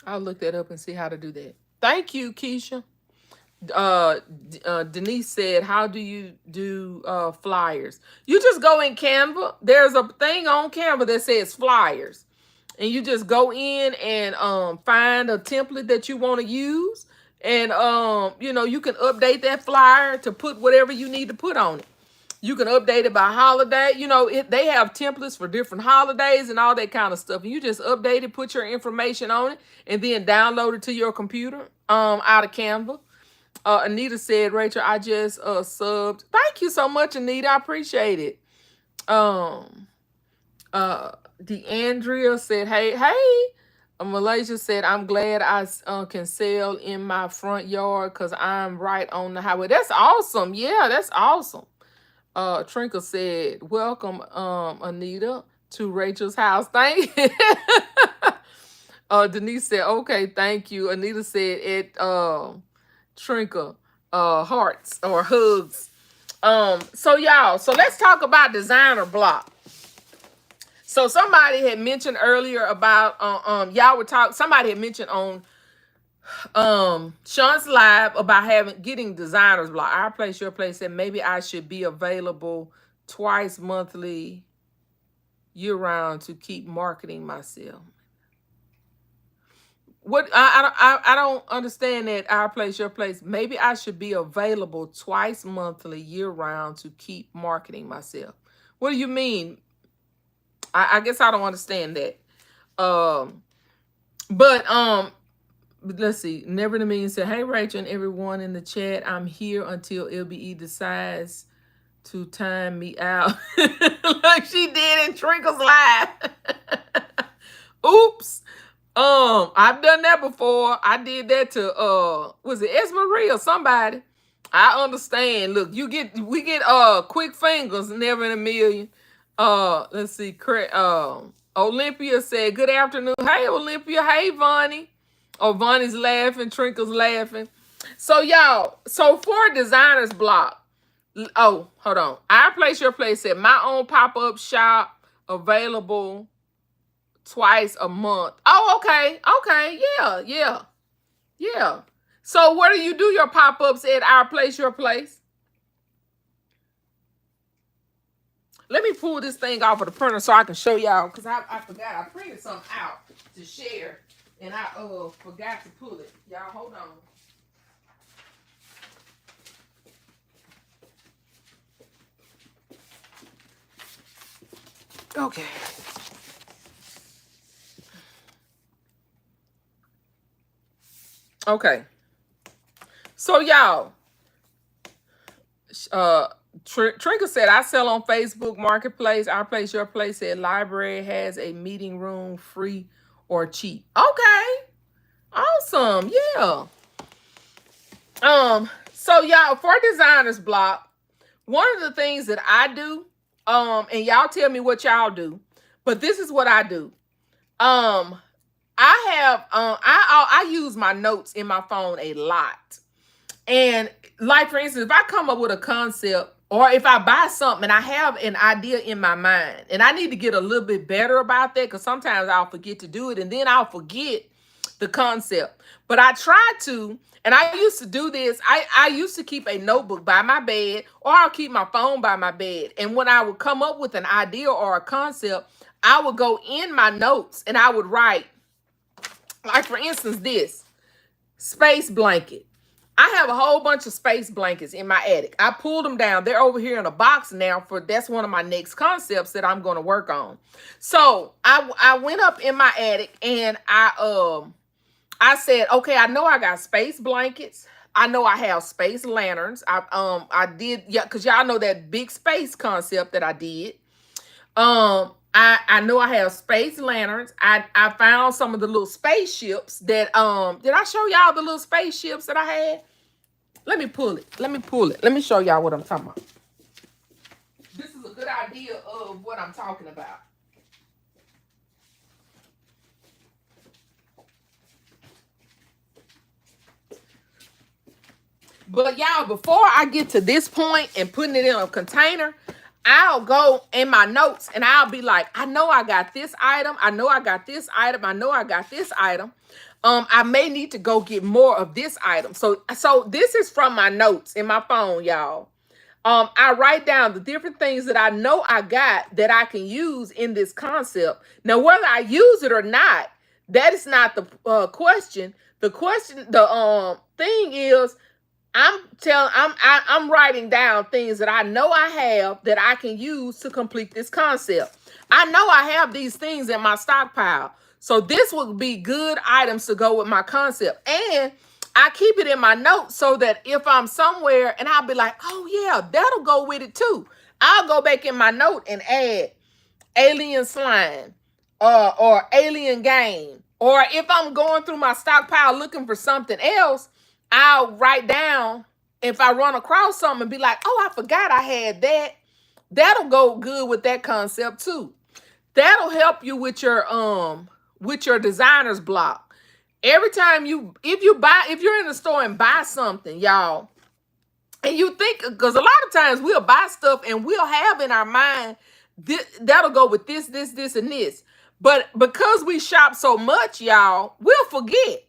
I'll look that up and see how to do that. Thank you, Keisha. Denise said, how do you do flyers? You just go in Canva. There's a thing on Canva that says flyers. And you just go in and find a template that you want to use. And, you can update that flyer to put whatever you need to put on it. You can update it by holiday. They have templates for different holidays and all that kind of stuff. And you just update it, put your information on it, and then download it to your computer out of Canva. Anita said, Rachel, I just subbed. Thank you so much, Anita. I appreciate it. DeAndrea said, hey. Malaysia said, I'm glad I can sell in my front yard because I'm right on the highway. That's awesome. Yeah, that's awesome. Trinka said, welcome, Anita, to Rachel's house. Thank you. Denise said, okay, thank you. Anita said, Trinka, hearts or hugs. So let's talk about designer block. So somebody had mentioned earlier about somebody had mentioned on Sean's live about getting designer's block. Our Place, Your Place said maybe I should be available twice monthly year round to keep marketing myself. What I don't understand that. Our Place, Your Place. Maybe I should be available twice monthly year round to keep marketing myself. What do you mean? I guess I don't understand that. But let's see. Never to me said, hey Rachel and everyone in the chat, I'm here until LBE decides to time me out. Like she did in Trinkle's live. Oops. I've done that before. I did that to was it Esmarie or somebody? I understand. Look, we get quick fingers, never in a million. Let's see. Olympia said, good afternoon. Hey, Olympia. Hey, Vonnie. Oh, Vonnie's laughing. Trinkle's laughing. So, y'all, for designer's block. Oh, hold on. Our Place, Your Place said, my own pop-up shop available twice a month. Oh, okay. Okay. Yeah. So, where do you do your pop-ups at Our Place, Your Place? Let me pull this thing off of the printer so I can show y'all, because I forgot. I printed something out to share, and I forgot to pull it. Y'all, hold on. Okay. Okay. So, y'all, Trinka said, I sell on Facebook Marketplace. Our Place, Your Place said, library has a meeting room free or cheap. Okay. Awesome. Yeah. So y'all, for designer's block, one of the things that I do, and y'all tell me what y'all do, but this is what I do. I use my notes in my phone a lot. And like, for instance, if I come up with a concept or if I buy something and I have an idea in my mind and I need to get a little bit better about that, because sometimes I'll forget to do it and then I'll forget the concept. But I try to, and I used to do this. I used to keep a notebook by my bed, or I'll keep my phone by my bed. And when I would come up with an idea or a concept, I would go in my notes and I would write, like for instance, this space blanket. I have a whole bunch of space blankets in my attic. I pulled them down. They're over here in a box now. That's one of my next concepts that I'm going to work on. So I went up in my attic and I said, okay, I know I got space blankets. I know I have space lanterns. I did, yeah, because y'all know that big space concept that I did. I know I have space lanterns. I found some of the little spaceships that, did I show y'all the little spaceships that I had? Let me pull it. Let me show y'all what I'm talking about. This is a good idea of what I'm talking about. But y'all, before I get to this point and putting it in a container, I'll go in my notes and I'll be like, I know I got this item. I know I got this item. I know I got this item. I may need to go get more of this item. So this is from my notes in my phone, y'all. I write down the different things that I know I got that I can use in this concept. Now, whether I use it or not, that is not the question. The question, the thing is, I'm writing down things that I know I have that I can use to complete this concept. I know I have these things in my stockpile. So this would be good items to go with my concept. And I keep it in my notes so that if I'm somewhere and I'll be like, oh yeah, that'll go with it too. I'll go back in my note and add alien slime or alien game. Or if I'm going through my stockpile looking for something else, I'll write down if I run across something and be like, oh, I forgot I had that. That'll go good with that concept too. That'll help you with your designer's block. Every time if you're in the store and buy something, y'all, and you think, because a lot of times we'll buy stuff and we'll have in our mind, that'll go with this, and this. But because we shop so much, y'all, we'll forget.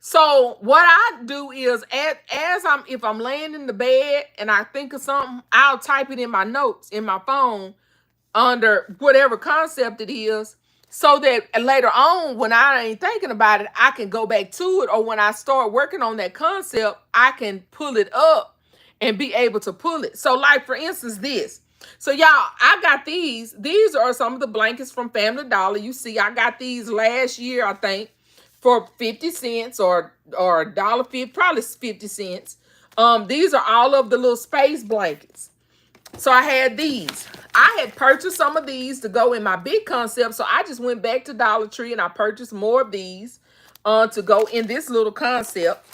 So what I do is if I'm laying in the bed and I think of something, I'll type it in my notes in my phone under whatever concept it is, so that later on when I ain't thinking about it, I can go back to it. Or when I start working on that concept, I can pull it up and be able to pull it. So like for instance, this. So y'all, I got these. These are some of the blankets from Family Dollar. You see, I got these last year, I think, for 50 cents or $1.50, probably 50 cents. These are all of the little space blankets. So I had these. I had purchased some of these to go in my big concept. So I just went back to Dollar Tree and I purchased more of these to go in this little concept.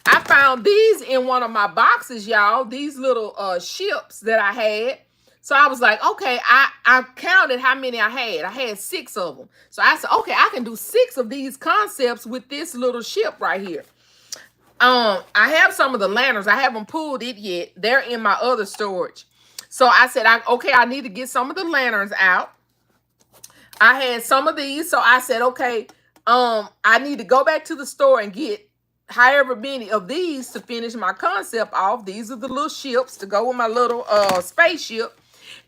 I found these in one of my boxes, y'all. These little ships that I had. So I was like, okay, I counted how many I had. I had 6 of them. So I said, okay, I can do 6 of these concepts with this little ship right here. I have some of the lanterns. I haven't pulled it yet. They're in my other storage. So I said, okay, I need to get some of the lanterns out. I had some of these. So I said, okay, I need to go back to the store and get however many of these to finish my concept off. These are the little ships to go with my little spaceship.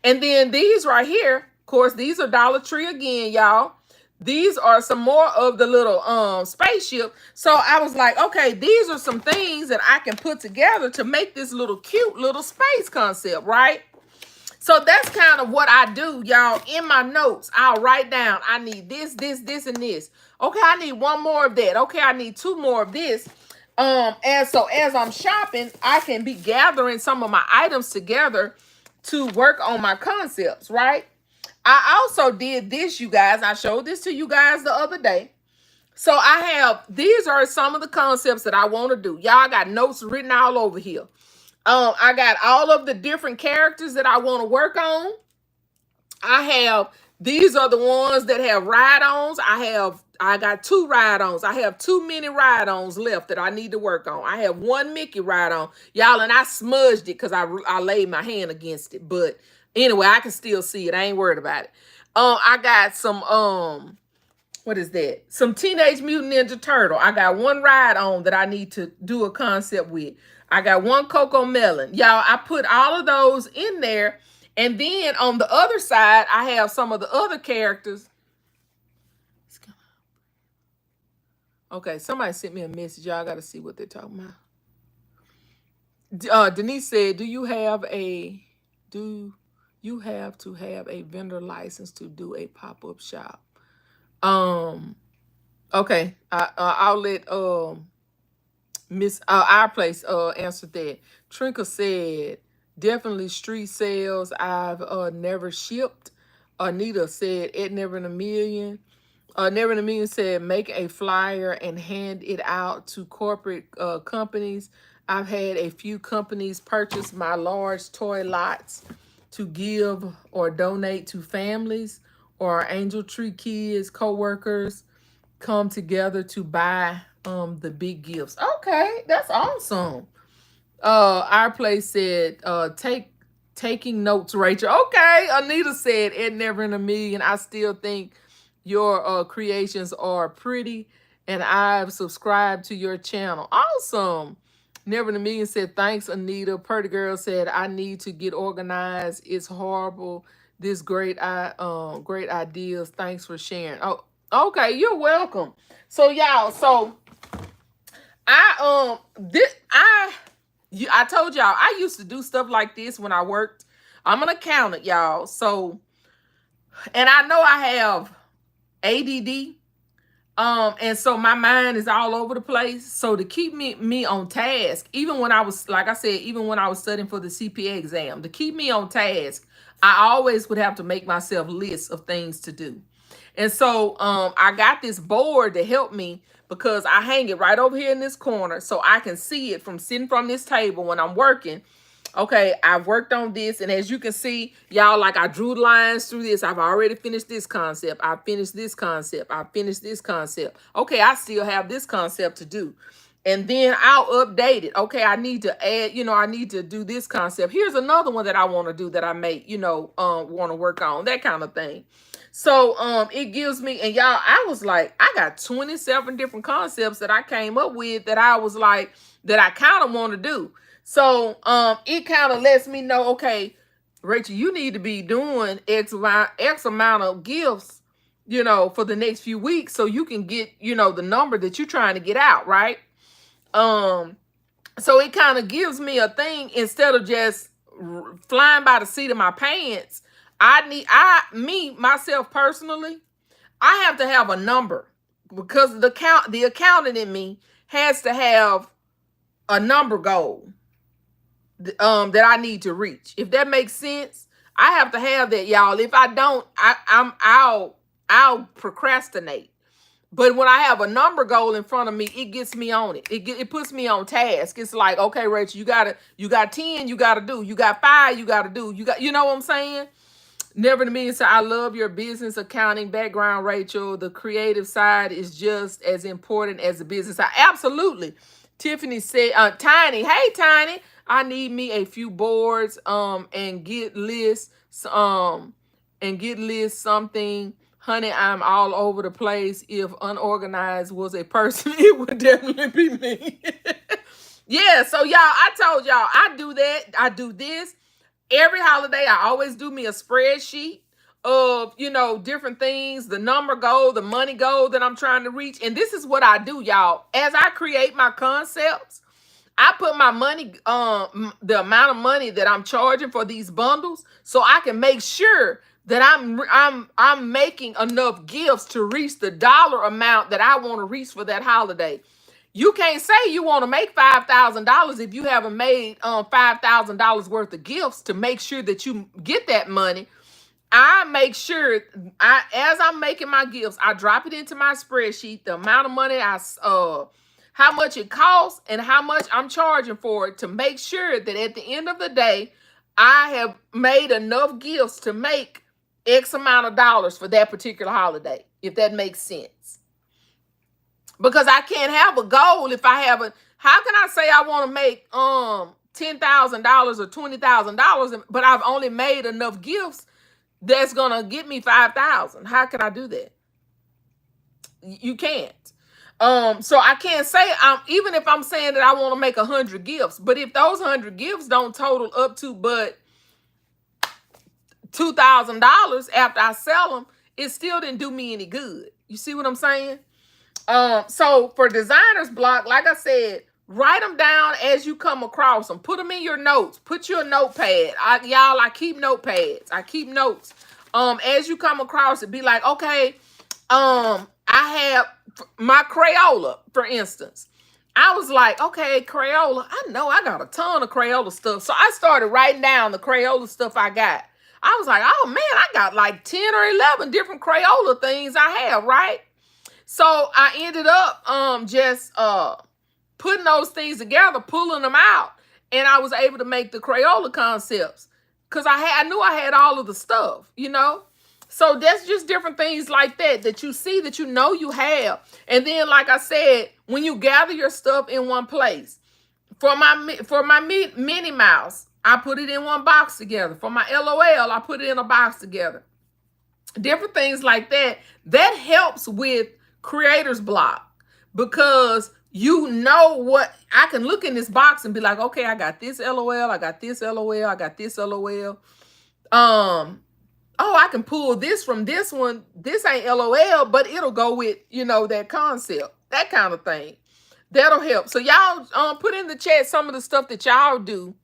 And then these right here, of course, these are Dollar Tree again, y'all. These are some more of the little spaceship. So I was like, okay, these are some things that I can put together to make this little cute little space concept, right? So that's kind of what I do, y'all. In my notes, I'll write down, I need this, and this. Okay, I need 1 more of that. Okay, I need 2 more of this. And so as I'm shopping, I can be gathering some of my items together to work on my concepts, right? I also did this, you guys. I showed this to you guys the other day. So these are some of the concepts that I want to do. Y'all got notes written all over here. I got all of the different characters that I want to work on. These are the ones that have ride-ons. I got 2 ride-ons. I have too many ride-ons left that I need to work on. I have 1 Mickey ride-on. Y'all, and I smudged it because I laid my hand against it. But anyway, I can still see it. I ain't worried about it. I got some, what is that? Some Teenage Mutant Ninja Turtle. I got 1 ride-on that I need to do a concept with. I got 1 Coco Melon. Y'all, I put all of those in there. And then on the other side, I have some of the other characters. Okay, somebody sent me a message. Y'all got to see what they're talking about. Denise said, do you have to have a vendor license to do a pop-up shop? Okay, I'll let Miss Our Place answer that. Trinka said, definitely street sales. I've never shipped. Anita said, it never in a million. Never in a million said, make a flyer and hand it out to corporate companies. I've had a few companies purchase my large toy lots to give or donate to families, or Angel Tree kids, co-workers come together to buy the big gifts. Okay, that's awesome. Our Place said, take Taking notes, Rachel. Okay, Anita said, Ed Never in a Million. I still think your creations are pretty, and I've subscribed to your channel. Awesome. Never in a Million said, thanks, Anita. Purdy Girl said, I need to get organized. It's horrible. This great ideas. Thanks for sharing. Oh, okay, you're welcome. So y'all, I told y'all I used to do stuff like this when I worked. I'm an accountant, y'all. So, and I know I have ADD. And so my mind is all over the place. So to keep me on task, even when I was, like I said, even when I was studying for the CPA exam, to keep me on task, I always would have to make myself lists of things to do. And so I got this board to help me because I hang it right over here in this corner so I can see it from sitting from this table when I'm working. Okay, I've worked on this, and as you can see, y'all, like I drew lines through this. I've already finished this concept. I finished this concept. I finished this concept. Okay, I still have this concept to do. And then I'll update it. Okay, I need to add, I need to do this concept. Here's another one that I want to do that I may, want to work on, that kind of thing. So it gives me, and y'all, I was like, I got 27 different concepts that I came up with that I was like, that I kind of want to do. So it kind of lets me know, okay, Rachel, you need to be doing X amount of gifts, for the next few weeks so you can get, the number that you're trying to get out, right? So it kind of gives me a thing instead of just flying by the seat of my pants. Myself personally, I have to have a number because the accountant in me has to have a number goal that I need to reach. If that makes sense, I have to have that, y'all. If I don't, I'll procrastinate. But when I have a number goal in front of me, it gets me on it. It puts me on task. It's like, okay, Rachel, you got 10, you got to do. You got 5, you got to do. You know what I'm saying? Never in a Million said, I love your business accounting background, Rachel. The creative side is just as important as the business side. Absolutely. Tiffany said, Tiny, hey, Tiny, I need me a few boards and get lists something. Honey, I'm all over the place. If unorganized was a person, it would definitely be me. Yeah, so y'all, I told y'all, I do that. I do this. Every holiday, I always do me a spreadsheet of, different things, the number goal, the money goal that I'm trying to reach. And this is what I do, y'all. As I create my concepts, I put my money, the amount of money that I'm charging for these bundles so I can make sure that I'm making enough gifts to reach the dollar amount that I want to reach for that holiday. You can't say you want to make $5,000 if you haven't made $5,000 worth of gifts to make sure that you get that money. I make sure as I'm making my gifts, I drop it into my spreadsheet, the amount of money how much it costs and how much I'm charging for it to make sure that at the end of the day, I have made enough gifts to make X amount of dollars for that particular holiday, if that makes sense. Because I can't have a goal if I haven't. How can I say I want to make $10,000 or $20,000, but I've only made enough gifts that's gonna get me $5,000? How can I do that? You can't. So I can't say even if I'm saying that I want to make 100 gifts, but if those 100 gifts don't total up to but $2,000 after I sell them, it still didn't do me any good. You see what I'm saying? So for designer's block, like I said, write them down as you come across them. Put them in your notes. Put your notepad. I keep notepads. I keep notes. As you come across it, be like, okay, I have my Crayola, for instance. I was like, okay, Crayola. I know I got a ton of Crayola stuff. So I started writing down the Crayola stuff I got. I was like, oh man, I got like 10 or 11 different Crayola things I have, right? So I ended up just putting those things together, pulling them out, and I was able to make the Crayola concepts because I knew I had all of the stuff, So that's just different things like that you see, that you have. And then, like I said, when you gather your stuff in one place, for my Minnie Mouse, I put it in one box together. For my LOL, I put it in a box together. Different things like that. That helps with creator's block because you know what I can look in this box and be like, okay, I got this LOL, I got this LOL, I got this LOL. Oh, I can pull this from this one. This ain't LOL, but it'll go with, you know, that concept, that kind of thing. That'll help. So y'all put in the chat some of the stuff that y'all do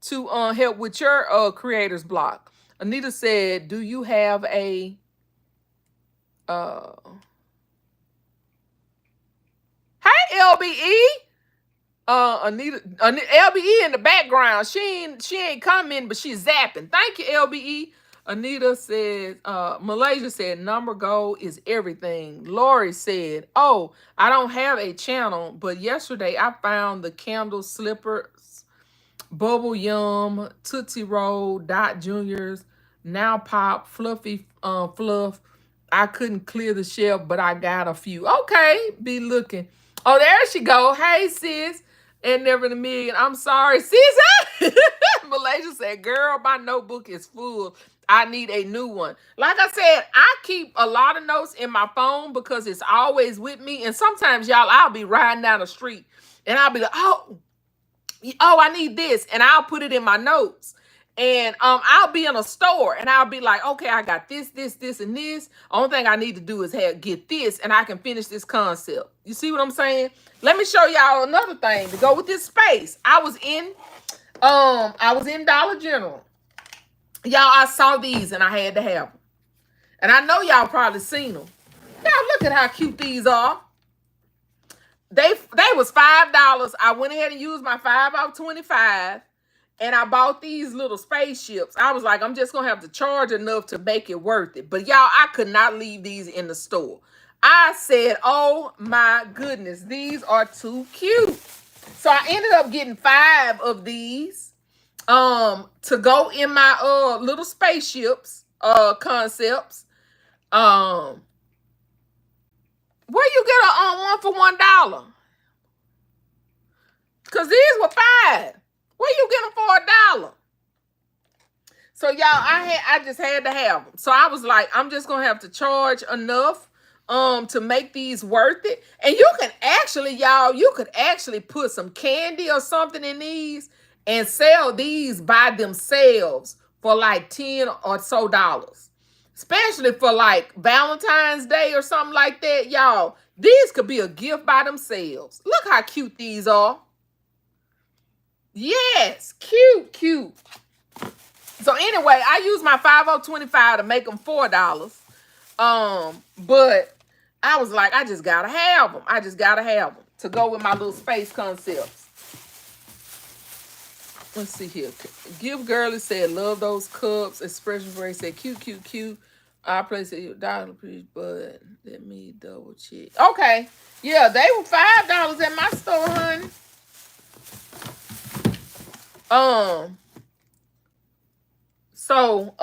to help with your creator's block. Anita said, do you have a hey LBE? Anita LBE in the background. She ain't coming, but she's zapping. Thank you, LBE. Anita said, Malaysia said, number goal is everything. Lori said, oh, I don't have a channel, but yesterday I found the candle slippers, Bubble Yum, Tootsie Roll, Dot Juniors, Now Pop, Fluffy Fluff. I couldn't clear the shelf, but I got a few. Okay, be looking. Oh, there she go. Hey, sis. And never in a million. I'm sorry, sis. Malaysia said, girl, my notebook is full. I need a new one. Like I said, I keep a lot of notes in my phone because it's always with me. And sometimes, y'all, I'll be riding down the street and I'll be like, oh, I need this. And I'll put it in my notes. And I'll be in a store and I'll be like, okay, I got this, and this. Only thing I need to do is get this and I can finish this concept. You see what I'm saying? Let me show y'all another thing to go with this space. I was in Dollar General. Y'all, I saw these and I had to have them. And I know y'all probably seen them. Y'all, look at how cute these are. They was $5. I went ahead and used my 5 off 25. And I bought these little spaceships. I was like, I'm just going to have to charge enough to make it worth it. But y'all, I could not leave these in the store. I said, oh my goodness, these are too cute. So I ended up getting 5 of these to go in my little spaceships concepts. Where you get a one for $1? Because these were 5. Where you get them for $1? So y'all, I just had to have them. So I was like, I'm just gonna have to charge enough to make these worth it. And you can actually, y'all, you could actually put some candy or something in these and sell these by themselves for like $10 or so. Especially for like Valentine's Day or something like that, y'all. These could be a gift by themselves. Look how cute these are. Yes, cute. So anyway, I use my 5/25 to make them $4. But I was like, I just gotta have them. I just gotta have them to go with my little space concepts. Let's see here. Give Girly said, love those cups. Expression Ray said, cute. I place it $1, please, but let me double check. Okay, yeah, they were $5 at my store, honey. So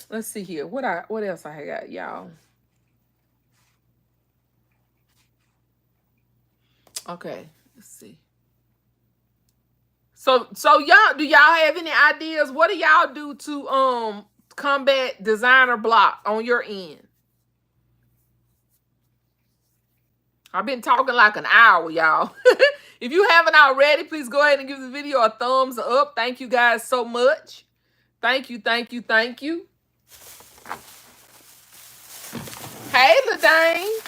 let's see here. What else I got, y'all? Okay, let's see. So y'all, do y'all have any ideas? What do y'all do to combat designer block on your end? I've been talking like an hour, y'all. If you haven't already, please go ahead and give this video a thumbs up. Thank you guys so much. Thank you. Hey, LaDane.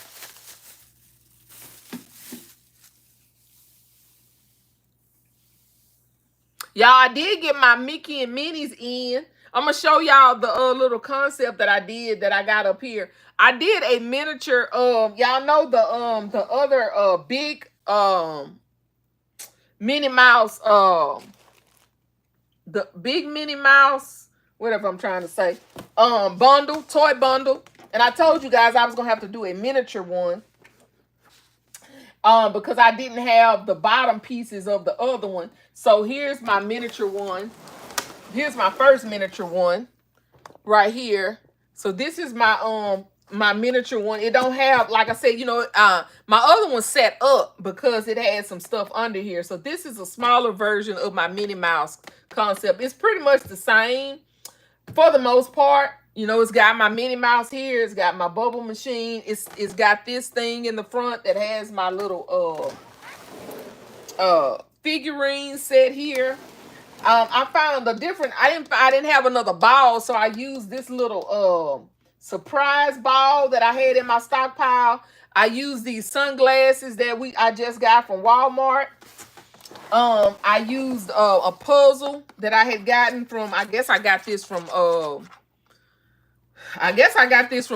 Y'all, I did get my Mickey and Minnie's in. I'm going to show y'all the little concept that I did that I got up here. I did a miniature of, y'all know the other big Minnie Mouse, the big Minnie Mouse, whatever I'm trying to say, bundle, toy bundle. And I told you guys I was going to have to do a miniature one because I didn't have the bottom pieces of the other one. So here's my miniature one. Here's my first miniature one right here. So this is my my miniature one. It don't have, like I said, my other one set up because it had some stuff under here. So this is a smaller version of my Minnie Mouse concept. It's pretty much the same for the most part. It's got my Minnie Mouse here. It's got my bubble machine. It's got this thing in the front that has my little figurine set here. I found a different. I didn't have another ball, so I used this little surprise ball that I had in my stockpile. I used these sunglasses that I just got from Walmart. I used a puzzle that I had gotten from. I guess I got this from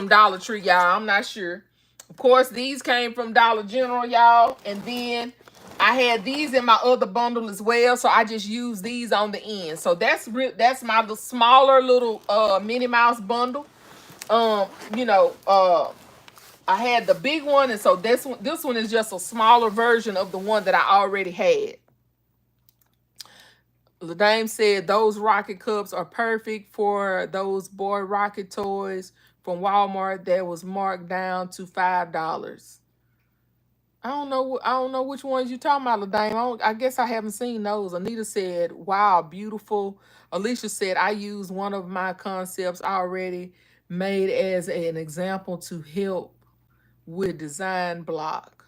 Dollar Tree, y'all. I'm not sure. Of course, these came from Dollar General, y'all. And then I had these in my other bundle as well, so I just used these on the end. So that's my smaller little Minnie Mouse bundle. I had the big one, and so this one is just a smaller version of the one that I already had. Dame said those rocket cups are perfect for those boy rocket toys from Walmart that was marked down to $5. I don't know which ones you talking about, Dame. I guess I haven't seen those. Anita said, "Wow, beautiful." Alicia said, "I used one of my concepts already made as an example to help with design block.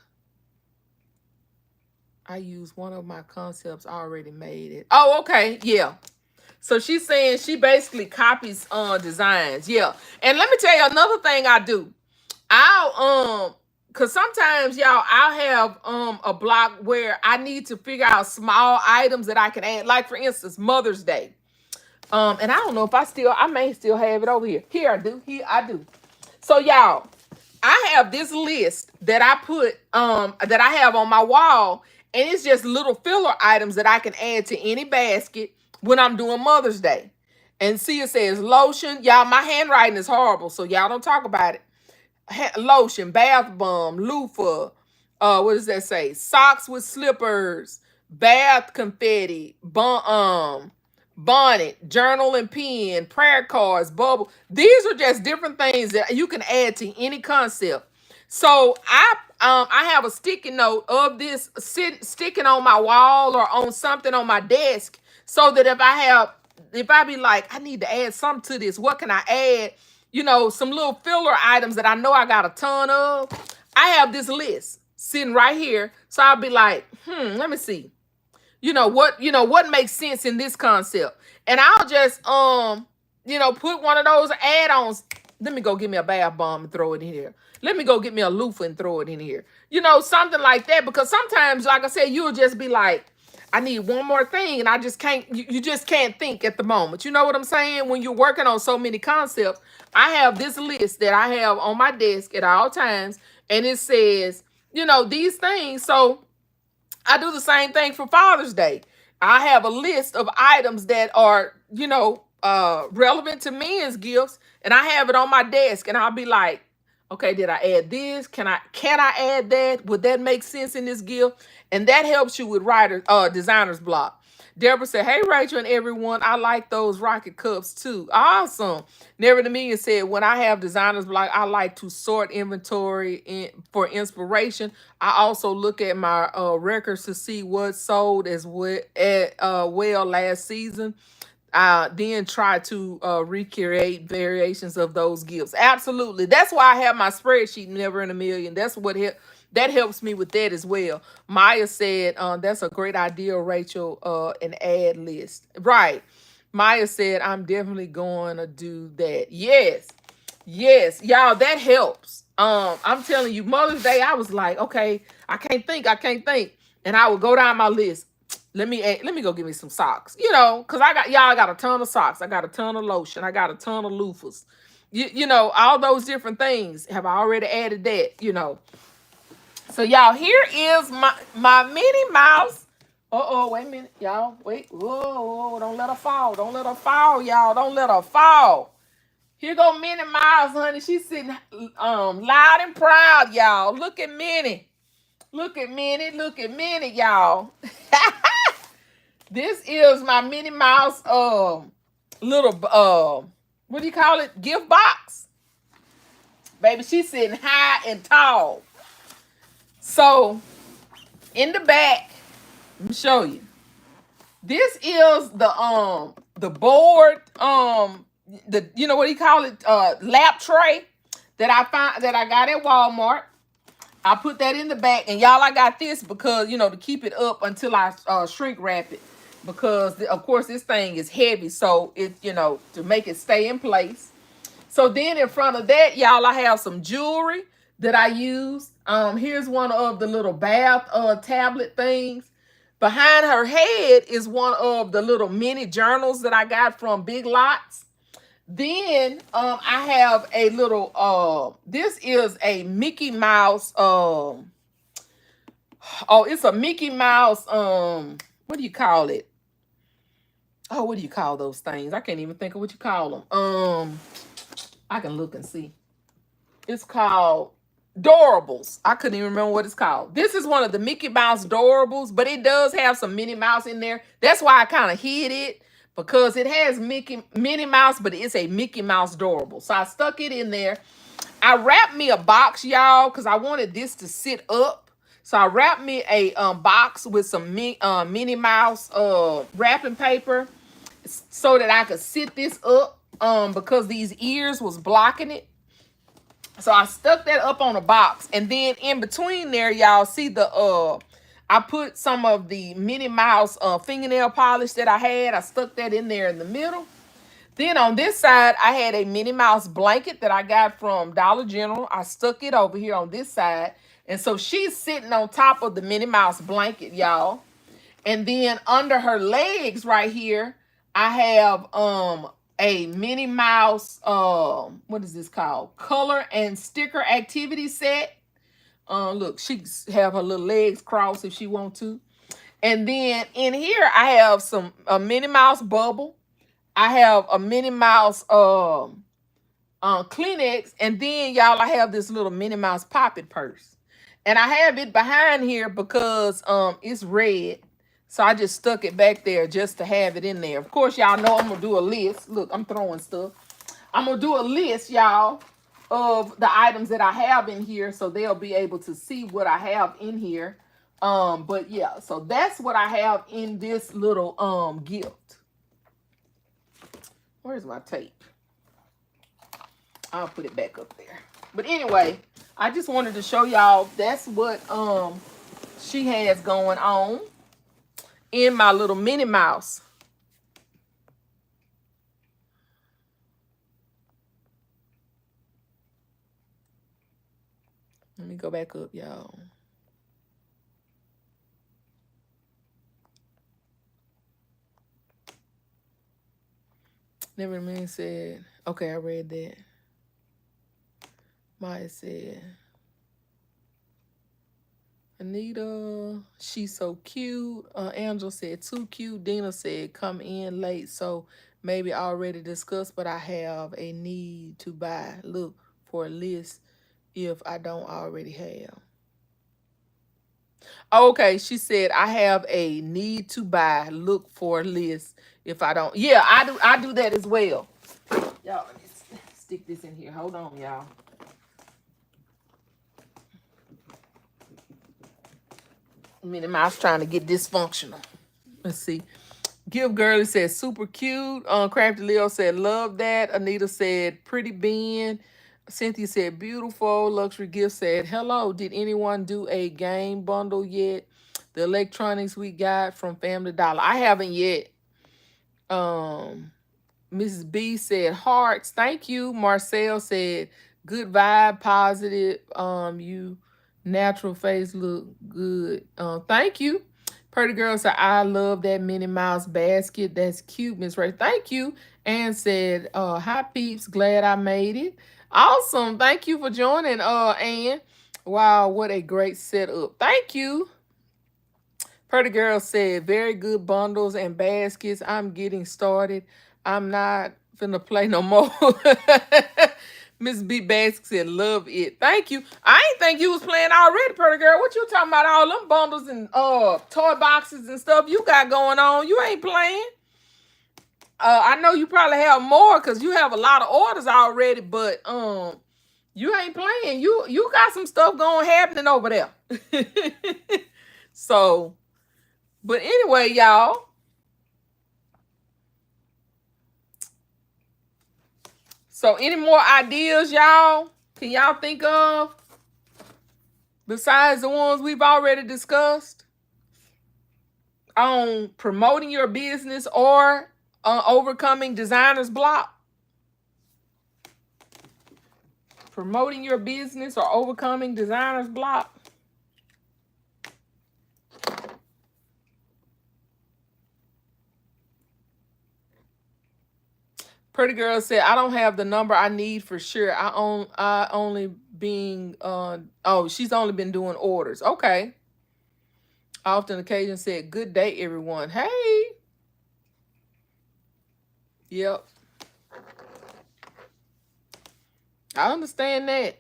I used one of my concepts already made it." Oh, okay. Yeah. So she's saying she basically copies designs. Yeah. And let me tell you another thing I do. Cause sometimes y'all I'll have a block where I need to figure out small items that I can add. Like for instance, Mother's Day. And I don't know if I may still have it over here. Here I do. So y'all, I have this list that I put that I have on my wall, and it's just little filler items that I can add to any basket when I'm doing Mother's Day. And see, it says lotion. Y'all, my handwriting is horrible, so y'all don't talk about it. Lotion, bath bomb, loofah. What does that say? Socks with slippers, bath confetti, bonnet, journal and pen, prayer cards, bubble. These are just different things that you can add to any concept. So I have a sticky note of this sticking on my wall or on something on my desk, so that if I be like, I need to add something to this, what can I add? Some little filler items that I know I got a ton of. I have this list sitting right here. So I'll be like, let me see. What makes sense in this concept. And I'll just put one of those add-ons. Let me go get me a bath bomb and throw it in here. Let me go get me a loofah and throw it in here. Something like that. Because sometimes, like I said, you'll just be like, I need one more thing, and I just can't, you just can't think at the moment. You know what I'm saying? When you're working on so many concepts, I have this list that I have on my desk at all times, and it says, these things. So I do the same thing for Father's Day. I have a list of items that are, relevant to men's gifts, and I have it on my desk, and I'll be like, okay, did I add this? Can I add that? Would that make sense in this gift? And that helps you with designer's block. Deborah said, hey, Rachel and everyone, I like those rocket cups too. Awesome. Never to Me said, when I have designer's block, I like to sort inventory for inspiration. I also look at my records to see what sold as well last season. Then try to recreate variations of those gifts. Absolutely. That's why I have my spreadsheet, Never in a Million. That's what that helps me with that as well. Maya said, that's a great idea, Rachel, an ad list. Right. Maya said, I'm definitely going to do that. Yes. Yes. Y'all, that helps. I'm telling you, Mother's Day, I was like, okay, I can't think. And I would go down my list. Let me go get me some socks, because I got a ton of socks. I got a ton of lotion. I got a ton of loofahs. All those different things. Have I already added that, So y'all, here is my Minnie Mouse. Wait a minute, y'all. Wait. Whoa, don't let her fall. Don't let her fall, y'all. Don't let her fall. Here go Minnie Mouse, honey. She's sitting loud and proud, y'all. Look at Minnie. Look at Minnie. Look at Minnie, y'all. This is my Minnie Mouse little what do you call it? Gift box. Baby, she's sitting high and tall. So in the back, let me show you. This is the board, the, you know what you call it, lap tray that I got at Walmart. I put that in the back, and y'all, I got this because, you know, to keep it up until I shrink wrap it, because of course this thing is heavy, so it, you know, to make it stay in place. So then in front of that, y'all, I have some jewelry that I use. Here's one of the little bath tablet things. Behind her head is one of the little mini journals that I got from Big Lots. Then I have a little this is a Mickey Mouse it's a Mickey Mouse what do you call it? Oh, what do you call those things? I can't even think of what you call them. I can look and see. It's called Doorables. I couldn't even remember what it's called. This is one of the Mickey Mouse Doorables, but it does have some Minnie Mouse in there. That's why I kind of hid it, because it has Minnie Mouse, but it's a Mickey Mouse Doorable. So I stuck it in there. I wrapped me a box, y'all, because I wanted this to sit up. So I wrapped me a box with some Minnie Mouse wrapping paper so that I could sit this up because these ears was blocking it. So I stuck that up on a box, and then in between there, y'all see the I put some of the Minnie Mouse fingernail polish that I had. I stuck that in there in the middle. Then on this side, I had a Minnie Mouse blanket that I got from Dollar General. I stuck it over here on this side, and so she's sitting on top of the Minnie Mouse blanket, y'all. And then under her legs right here, I have a Minnie Mouse, what is this called? Color and sticker activity set. Look, she have her little legs crossed if she want to. And then in here, I have a Minnie Mouse bubble. I have a Minnie Mouse Kleenex. And then, y'all, I have this little Minnie Mouse pocket purse. And I have it behind here because it's red. So I just stuck it back there just to have it in there. Of course, y'all know I'm going to do a list. Look, I'm throwing stuff. I'm going to do a list, y'all, of the items that I have in here, so they'll be able to see what I have in here. But yeah, so that's what I have in this little gift. Where's my tape? I'll put it back up there. But anyway, I just wanted to show y'all that's what she has going on in my little Minnie Mouse. Let me go back up, y'all. Never mind said, okay, I read that. Maya said, Anita, she's so cute. Angela said, too cute. Dina said, come in late, so maybe already discussed, but I have a need to buy. Look for a list if I don't already have. Okay, she said, I have a need to buy. Look for a list if I don't. Yeah, I do that as well. Y'all, let me stick this in here. Hold on, y'all. Minnie Mouse trying to get dysfunctional. Let's see. Give Girly said super cute. Crafty Leo said love that. Anita said pretty Ben. Cynthia said beautiful. Luxury Gift said hello. Did anyone do a game bundle yet? The electronics we got from Family Dollar. I haven't yet. Mrs. B said hearts. Thank you. Marcel said good vibe, positive. You natural face look good. Thank you. Pretty Girl said, I love that Minnie Mouse basket. That's cute, Miss Ray. Thank you. And said, hi, peeps. Glad I made it. Awesome. Thank you for joining, Ann. Wow, what a great setup. Thank you. Pretty Girl said, very good bundles and baskets. I'm getting started. I'm not finna play no more. Miss B Basket said, love it. Thank you. I ain't think you was playing already, Pretty Girl. What you talking about? All them bundles and toy boxes and stuff you got going on. You ain't playing. I know you probably have more because you have a lot of orders already, but You ain't playing. You got some stuff going happening over there. So, but anyway, y'all. So, any more ideas, y'all? Can y'all think of besides the ones we've already discussed on promoting your business or overcoming designer's block? Promoting your business or overcoming designer's block? Pretty girl said, "I don't have the number I need for sure. I only being oh, she's only been doing orders. Okay." Often occasion said, "Good day, everyone." Hey. Yep. I understand that.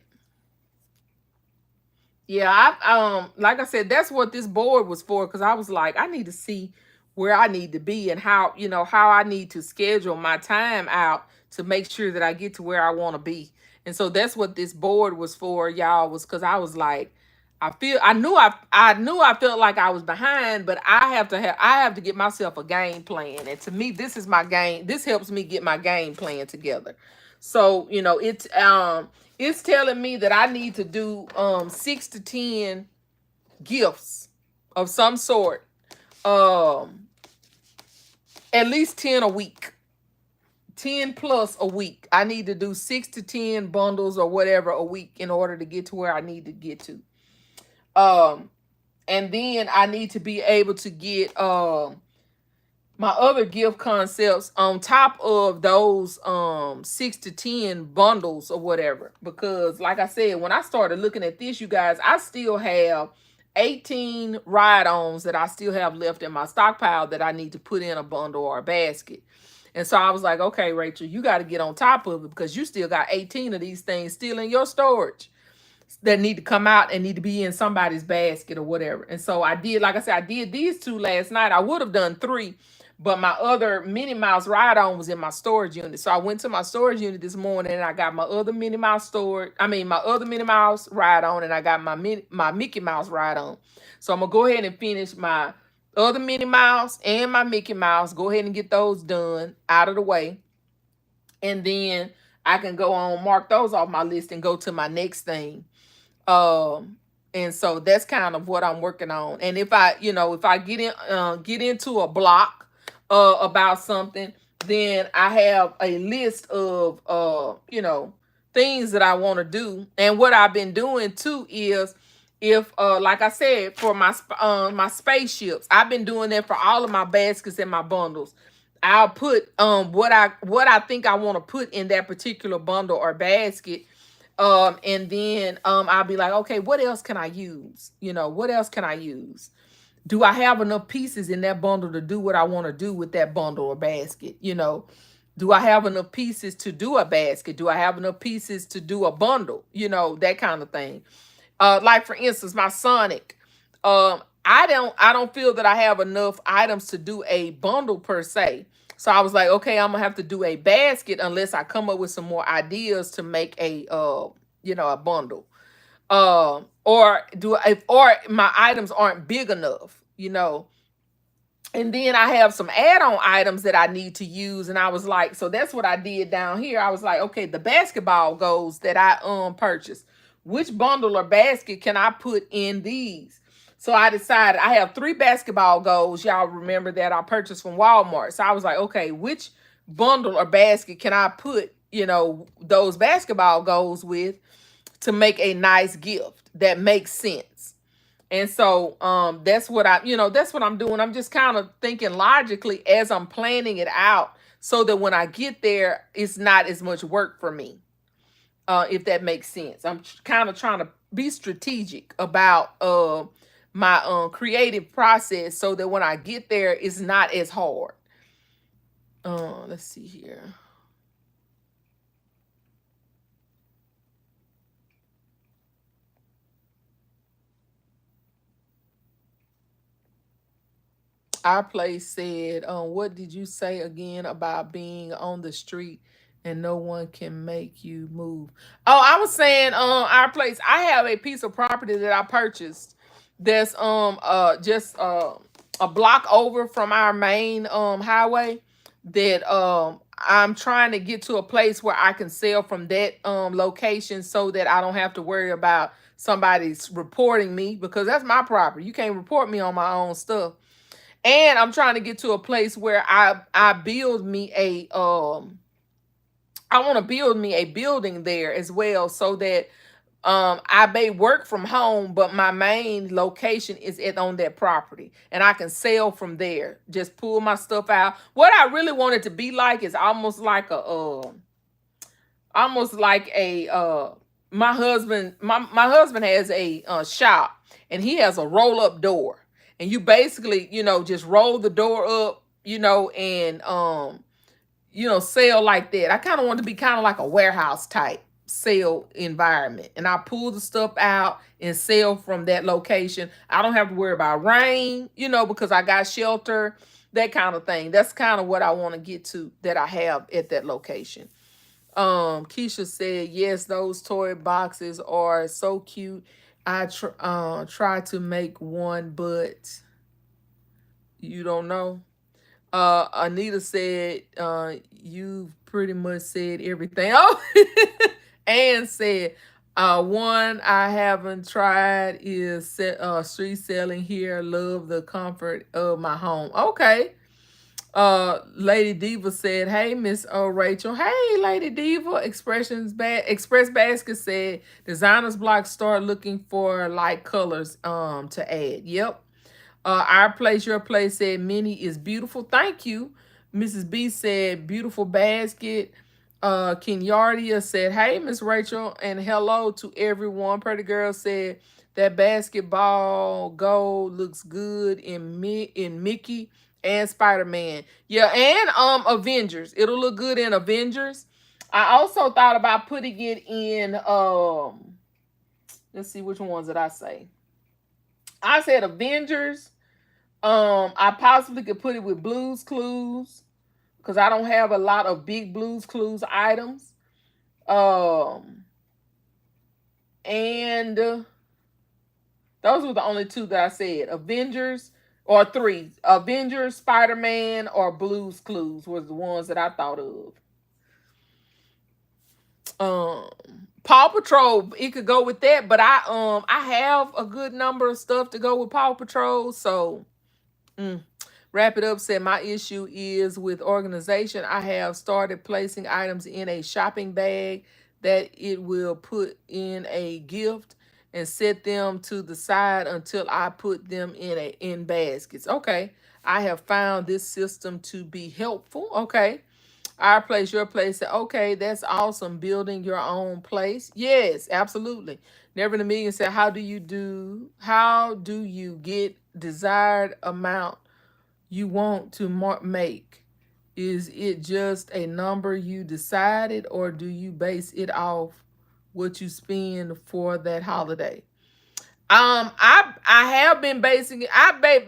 Yeah, I like I said, that's what this board was for, because I was like, I need to see where I need to be and how, how I need to schedule my time out to make sure that I get to where I want to be. And so that's what this board was for, y'all, was because I was like, I knew I felt like I was behind, but I have to get myself a game plan. And to me, this is my game. This helps me get my game plan together. So, it's telling me that I need to do 6 to 10 gifts of some sort. At least 10 a week. 10 plus a week. I need to do 6 to 10 bundles or whatever a week in order to get to where I need to get to. And then I need to be able to get my other gift concepts on top of those 6 to 10 bundles or whatever. Because like I said, when I started looking at this, you guys, I still have 18 ride-ons that I still have left in my stockpile that I need to put in a bundle or a basket. And so I was like, okay, Rachel, you got to get on top of it, because you still got 18 of these things still in your storage that need to come out and need to be in somebody's basket or whatever. And so I did, like I said, I did these 2 last night. I would have done 3, but my other Minnie Mouse ride-on was in my storage unit. So I went to my storage unit this morning and I got my other Minnie Mouse my other Minnie Mouse ride-on, and I got my Mickey Mouse ride-on. So I'm gonna go ahead and finish my other Minnie Mouse and my Mickey Mouse. Go ahead and get those done out of the way. And then I can go on, mark those off my list and go to my next thing. And so that's kind of what I'm working on. And if I get into a block about something, then I have a list of things that I want to do. And what I've been doing too is, if like I said, for my spaceships, I've been doing that for all of my baskets and my bundles. I'll put what I think I want to put in that particular bundle or basket. And then I'll be like, okay, what else can I use? What else can I use? Do I have enough pieces in that bundle to do what I want to do with that bundle or basket? Do I have enough pieces to do a basket? Do I have enough pieces to do a bundle? That kind of thing. Like for instance, my Sonic. I don't feel that I have enough items to do a bundle per se. So I was like, okay, I'm gonna have to do a basket unless I come up with some more ideas to make a a bundle. Or my items aren't big enough. And then I have some add-on items that I need to use. And I was like, so that's what I did down here. I was like, okay, the basketball goals that I purchased, which bundle or basket can I put in these? So I decided I have 3 basketball goals. Y'all remember that I purchased from Walmart. So I was like, okay, which bundle or basket can I put, those basketball goals with to make a nice gift that makes sense? And so that's what I'm doing. I'm just kind of thinking logically as I'm planning it out, so that when I get there, it's not as much work for me. If that makes sense. I'm kind of trying to be strategic about my creative process, so that when I get there, it's not as hard. Let's see here. Our place said, what did you say again about being on the street and no one can make you move. Oh, I was saying, our place. I have a piece of property that I purchased that's just a block over from our main highway that I'm trying to get to a place where I can sell from that location so that I don't have to worry about somebody's reporting me, because that's my property. You can't report me on my own stuff. And I'm trying to get to a place where I build me a I want to build me a building there as well, so that I may work from home, but my main location is on that property, and I can sell from there. Just pull my stuff out. What I really want it to be like is almost like a my husband has a shop, and he has a roll up door, and you basically just roll the door up, and sell like that. I kind of want to be kind of like a warehouse type sale environment. And I pull the stuff out and sell from that location. I don't have to worry about rain, because I got shelter, that kind of thing. That's kind of what I want to get to, that I have at that location. Keisha said, yes, those toy boxes are so cute. I try to make one, but you don't know. Anita said, you've pretty much said everything. Oh, Ann said, one I haven't tried is street selling here. Love the comfort of my home. Okay. Lady Diva said, hey, Miss Rachel. Hey, Lady Diva. Express Basket said, designers block start looking for like colors to add. Yep. Our place, your place said, Minnie is beautiful. Thank you. Mrs. B said, beautiful basket. Kenyardia said, hey, Miss Rachel, and hello to everyone. Pretty Girl said, that basketball goal looks good in Mickey and Spider-Man. Yeah, and Avengers. It'll look good in Avengers. I also thought about putting it in, let's see, which ones did I say? I said Avengers. I possibly could put it with Blue's Clues, because I don't have a lot of big Blue's Clues items. And those were the only two that I said. Avengers, or three. Avengers, Spider-Man, or Blue's Clues was the ones that I thought of. Paw Patrol, it could go with that, but I have a good number of stuff to go with Paw Patrol, so Wrap It Up said, my issue is with organization. I have started placing items in a shopping bag that it will put in a gift and set them to the side until I put them in baskets. Okay. I have found this system to be helpful. Okay. Our place, your place. Okay, that's awesome. Building your own place. Yes, absolutely. Never in a Million said, how do you get desired amount you want to make? Is it just a number you decided, or do you base it off what you spend for that holiday? I have been basing it.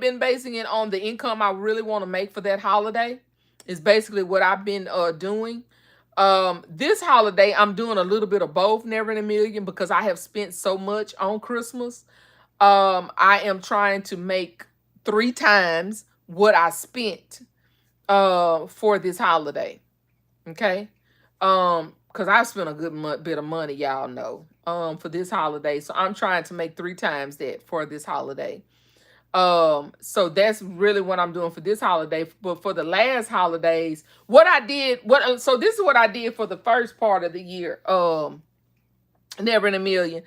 Been basing it on the income I really want to make for that holiday. Is basically what I've been doing. This holiday I'm doing a little bit of both, Never in a Million, because I have spent so much on Christmas. I am trying to make 3 times what I spent for this holiday. Okay. Because I spent a good bit of money, y'all know, for this holiday. So I'm trying to make 3 times that for this holiday. So that's really what I'm doing for this holiday. But for the last holidays, so this is what I did for the first part of the year. Never in a Million.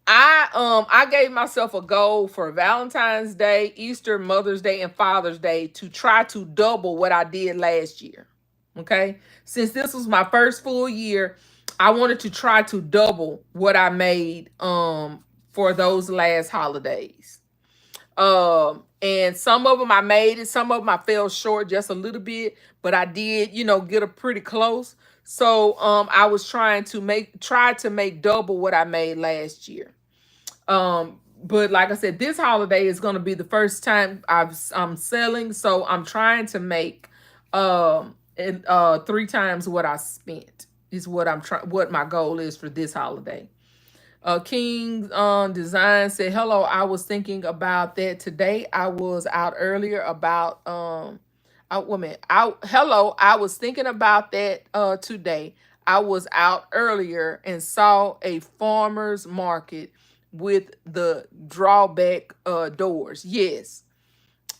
I gave myself a goal for Valentine's Day, Easter, Mother's Day, and Father's Day to try to double what I did last year. Okay. Since this was my first full year, I wanted to try to double what I made for those last holidays. And some of them I made it, some of them I fell short just a little bit, but I did, get a pretty close. So I was trying to make double what I made last year. But like I said, this holiday is going to be the first time I'm selling, so I'm trying to make 3 times what I spent. is what I'm trying. What my goal is for this holiday. King Design said, "Hello, I was thinking about that today. I was out earlier about woman out. Hello, I was thinking about that today. I was out earlier and saw a farmer's market with the drawback doors. Yes.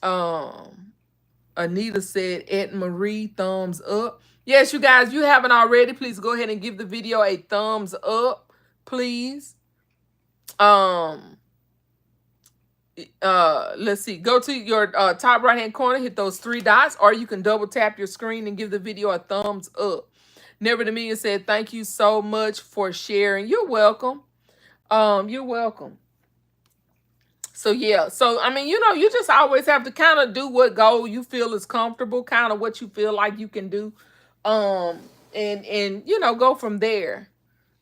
Um, Anita said, Ed Marie, thumbs up. Yes, you guys, you haven't already, please go ahead and give the video a thumbs up, please. Let's see, go to your top right hand corner, hit those three dots, or you can double tap your screen and give the video a thumbs up. Never to Me said, thank you so much for sharing. You're welcome. You're welcome. So yeah, so I mean, you just always have to kind of do what goal you feel is comfortable, kind of what you feel like you can do, um, and go from there.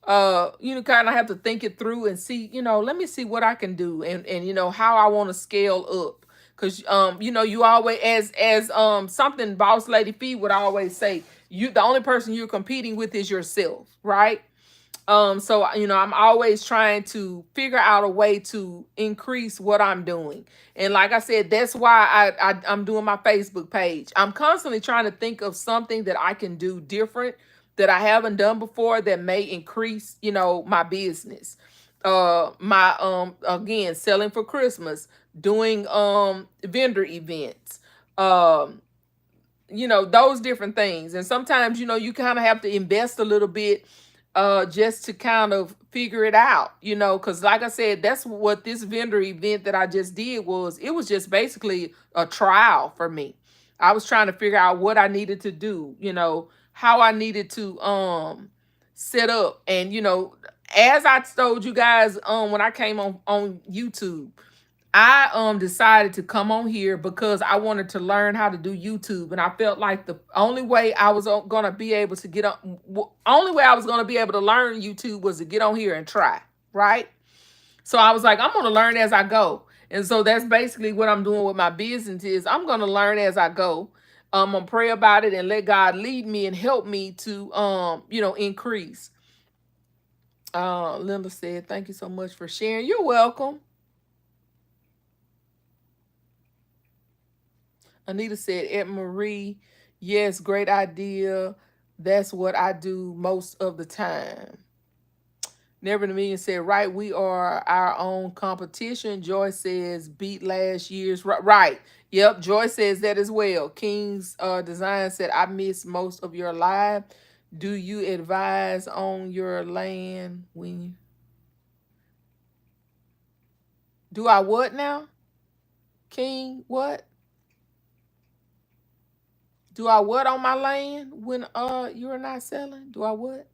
Kind of have to think it through and see, let me see what I can do, and how I want to scale up, because you always, as something Boss Lady Fee would always say, the only person you're competing with is yourself, right? So I'm always trying to figure out a way to increase what I'm doing. And like I said, that's why I'm doing my Facebook page. I'm constantly trying to think of something that I can do different that I haven't done before that may increase, my business. My again, selling for Christmas, doing vendor events. Those different things. And sometimes, you kind of have to invest a little bit just to kind of figure it out, because like I said, that's what this vendor event that I just did was. It was just basically a trial for me. I was trying to figure out what I needed to do, how I needed to set up. And as I told you guys when I came on YouTube, I decided to come on here because I wanted to learn how to do YouTube, and I felt like the only way I was gonna be able to get on, only way I was gonna be able to learn YouTube was to get on here and try, right? So I was like, I'm gonna learn as I go, and so that's basically what I'm doing with my business. Is I'm gonna learn as I go. I'm gonna pray about it and let God lead me and help me to increase. Linda said, "Thank you so much for sharing." You're welcome. Anita said, Aunt Marie, yes, great idea. That's what I do most of the time. Never in a Million said, right, we are our own competition. Joy says, beat last year's. Right. Yep, Joy says that as well. King's Design said, I missed most of your live. Do you advise on your land when you... Do I what now? King, what? Do I what on my land when you're not selling? Do I what?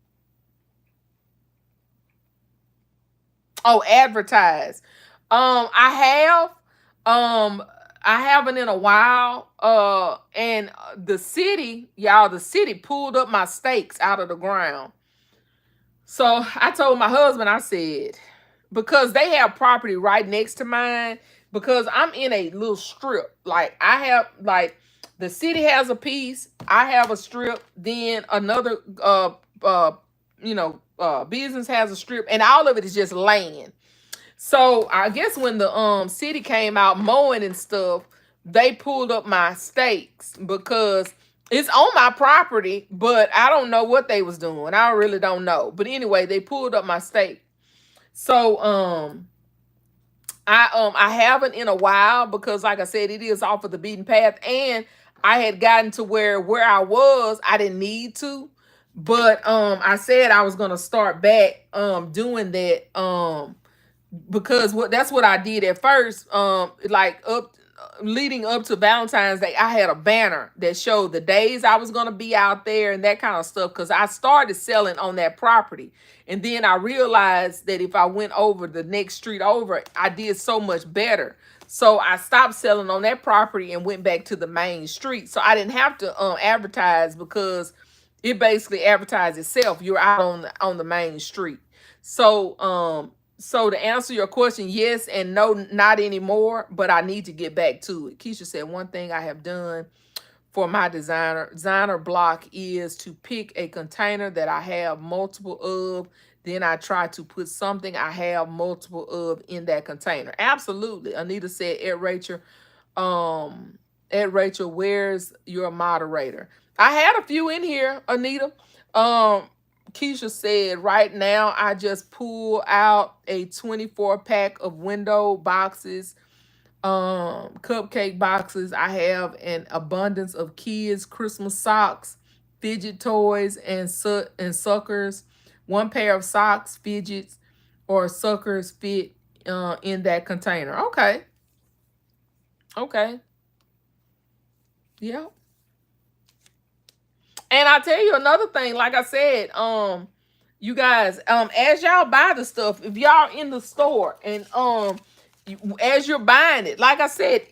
Oh, advertise. I have. I haven't in a while. And the city, y'all, the city pulled up my stakes out of the ground. So I told my husband, I said, because they have property right next to mine, because I'm in a little strip. Like I have, like, the city has a piece, I have a strip, then another business has a strip, and all of it is just land. So I guess when the city came out mowing and stuff, they pulled up my stakes because it's on my property, but I don't know what they was doing. I really don't know. But anyway, they pulled up my stake. So I haven't in a while because, like I said, it is off of the beaten path, and I had gotten to where I was, I didn't need to. But I said I was gonna start back doing that because that's what I did at first. Like up leading up to Valentine's Day, I had a banner that showed the days I was gonna be out there and that kind of stuff. Because I started selling on that property, and then I realized that if I went over the next street over, I did so much better. So I stopped selling on that property and went back to the main street. So I didn't have to advertise because it basically advertised itself. You're out on the main street. So to answer your question, yes and no, not anymore, but I need to get back to it. Keisha said, one thing I have done for my designer block is to pick a container that I have multiple of. Then I try to put something I have multiple of in that container. Absolutely. Anita said, um, Ed Rachel, where's your moderator? I had a few in here, Anita. Um, Keisha said, right now I just pull out a 24 pack of window boxes, cupcake boxes. I have an abundance of kids Christmas socks, fidget toys, and suckers. One pair of socks, fidgets, or suckers fit in that container. Okay. Okay. Yeah. And I'll tell you another thing, like I said, you guys, as y'all buy the stuff, if y'all in the store and as you're buying it, like I said,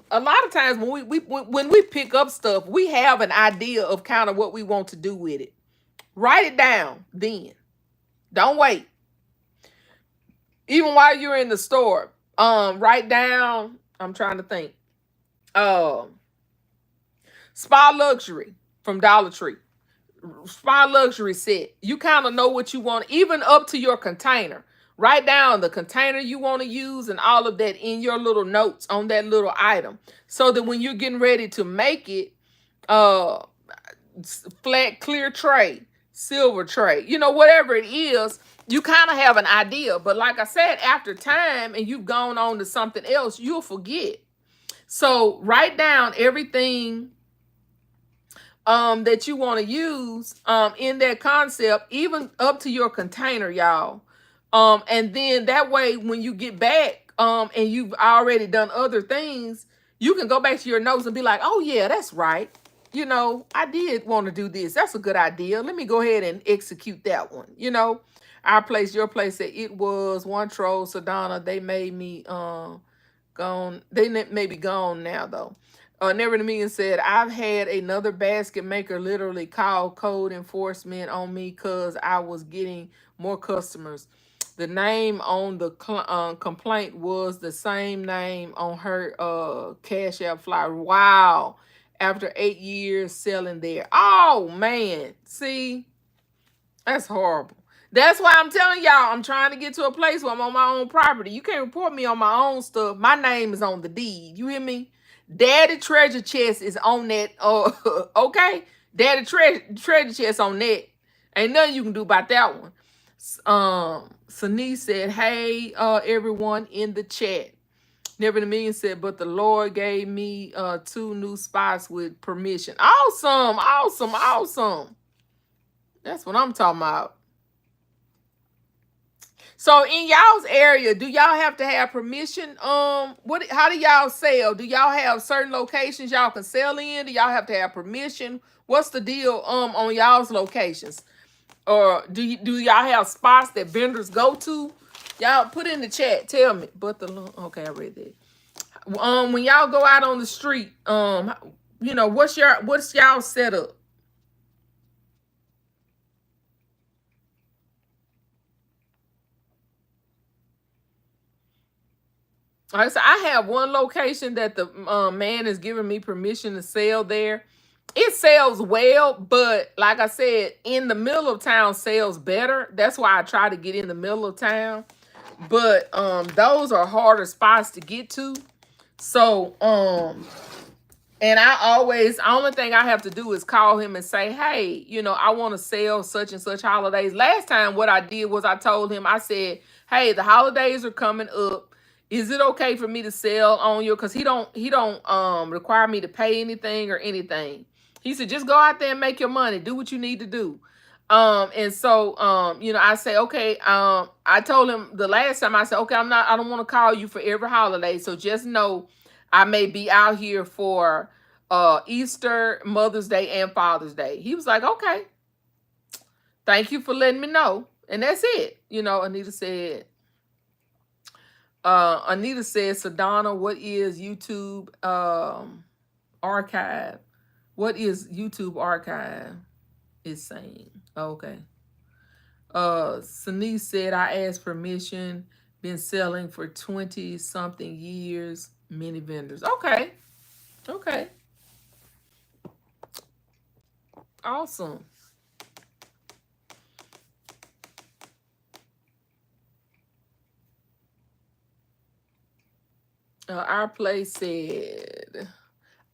a lot of times when we pick up stuff, we have an idea of kind of what we want to do with it. Write it down then. Don't wait. Even while you're in the store, write down, I'm trying to think. Spa Luxury from Dollar Tree. Spa Luxury set. You kind of know what you want, even up to your container. Write down the container you want to use and all of that in your little notes on that little item. So that when you're getting ready to make it, flat clear tray, silver tray, whatever it is, you kind of have an idea. But like I said, after time and you've gone on to something else, you'll forget. So write down everything that you want to use in that concept, even up to your container, y'all. And then that way, when you get back and you've already done other things, you can go back to your notes and be like, oh yeah, that's right. I did want to do this. That's a good idea. Let me go ahead and execute that one. Our place, your place, said it was one troll, Sedona. They made me gone. They may be gone now though. Never to me and said, I've had another basket maker literally call code enforcement on me because I was getting more customers. The name on the complaint was the same name on her Cash App flyer. Wow. After 8 years selling there. Oh, man. See? That's horrible. That's why I'm telling y'all, I'm trying to get to a place where I'm on my own property. You can't report me on my own stuff. My name is on the deed. You hear me? Daddy Treasure Chest is on that. Okay? Daddy Treasure Chest on that. Ain't nothing you can do about that one. Sanice said, hey, everyone in the chat. Never in a million said, but the Lord gave me 2 new spots with permission. Awesome, awesome, awesome. That's what I'm talking about. So in y'all's area, do y'all have to have permission? How do y'all sell? Do y'all have certain locations y'all can sell in? Do y'all have to have permission? What's the deal on y'all's locations? Or do y'all have spots that vendors go to? Y'all put in the chat. Tell me. But okay, I read that. When y'all go out on the street, what's y'all setup? All right, so I have one location that the man is giving me permission to sell there. It sells well, but like I said, in the middle of town sells better. That's why I try to get in the middle of town. But those are harder spots to get to. So and only thing I have to do is call him and say, hey, I want to sell such and such holidays. Last time what I did was I told him, I said, hey, the holidays are coming up. Is it okay for me to sell on your, because he don't require me to pay anything or anything. He said, just go out there and make your money. Do what you need to do. And so, I say, okay, I told him the last time, I said, okay, I don't want to call you for every holiday. So just know I may be out here for Easter, Mother's Day, and Father's Day. He was like, okay, thank you for letting me know. And that's it. Anita said, Sedona, what is YouTube archive? What is YouTube archive is saying? Okay. Sanice said, I asked permission, been selling for 20 something years, many vendors. Okay. Okay. Awesome. Our place said,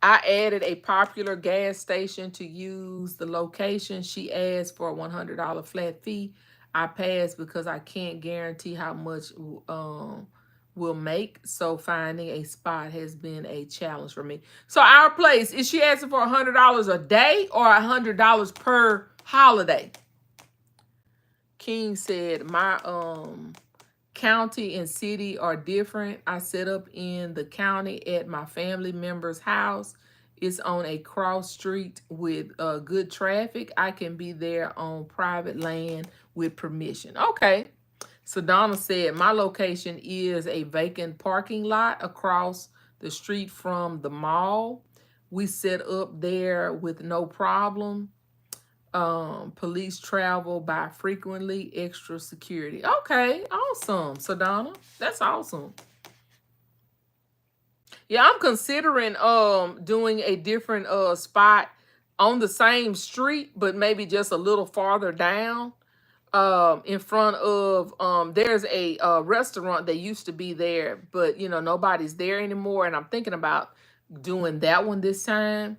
I added a popular gas station to use the location. She asked for a $100 flat fee. I passed because I can't guarantee how much will make. So finding a spot has been a challenge for me. So our place, is she asking for $100 a day or $100 per holiday? King said, my county and city are different. I set up in the county at my family member's house. It's on a cross street with good traffic. I can be there on private land with permission. Okay. So Donna said, my location is a vacant parking lot across the street from the mall. We set up there with no problem. Police travel by frequently, extra security. Okay, awesome. So Donna, that's awesome. Yeah, I'm considering doing a different spot on the same street, but maybe just a little farther down. In front of there's a restaurant that used to be there, but nobody's there anymore, and I'm thinking about doing that one this time.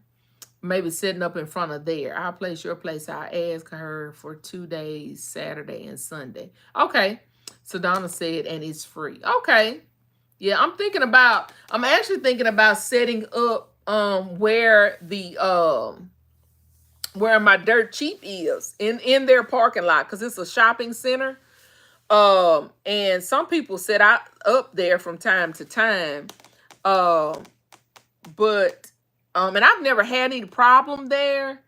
Maybe setting up in front of there. I'll place your place. I'll ask her for 2 days, Saturday and Sunday. Okay. So Donna said, and it's free. Okay. Yeah, I'm actually thinking about setting up where my dirt cheap is in their parking lot, because it's a shopping center. And some people set out up there from time to time. But and I've never had any problem there.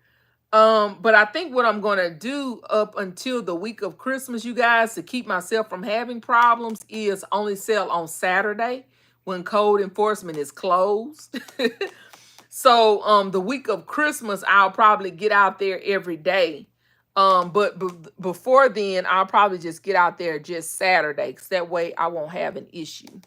But I think what I'm gonna do up until the week of Christmas, you guys, to keep myself from having problems, is only sell on Saturday when code enforcement is closed. So the week of Christmas, I'll probably get out there every day. But before then, I'll probably just get out there just Saturday, because that way I won't have an issue.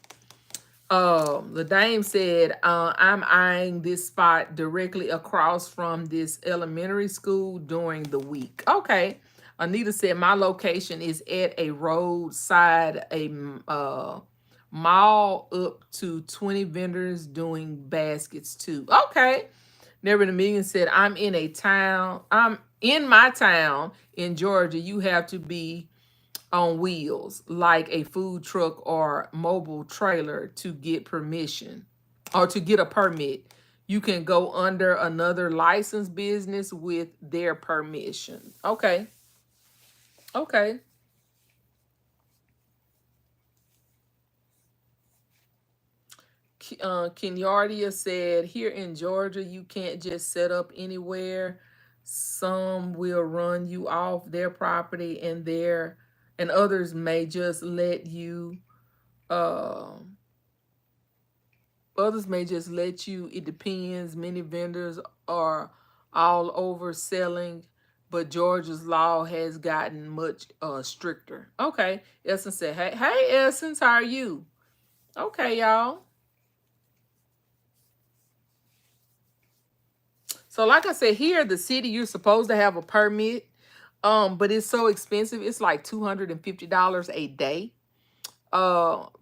The dame said, I'm eyeing this spot directly across from this elementary school during the week. Okay. Anita said, my location is at a roadside, a mall, up to 20 vendors doing baskets too. Okay. Never in a Million said, I'm in my town in Georgia. You have to be on wheels, like a food truck or mobile trailer, to get permission or to get a permit. You can go under another licensed business with their permission. Okay. Okay. Kenyardia said, here in Georgia, you can't just set up anywhere. Some will run you off their property, and others may just let you it depends. Many vendors are all over selling, but Georgia's law has gotten much stricter. Okay. Essence said, hey Essence, how are you? Okay, y'all. So like I said, here the city, you're supposed to have a permit, but it's so expensive. It's like $250 a day.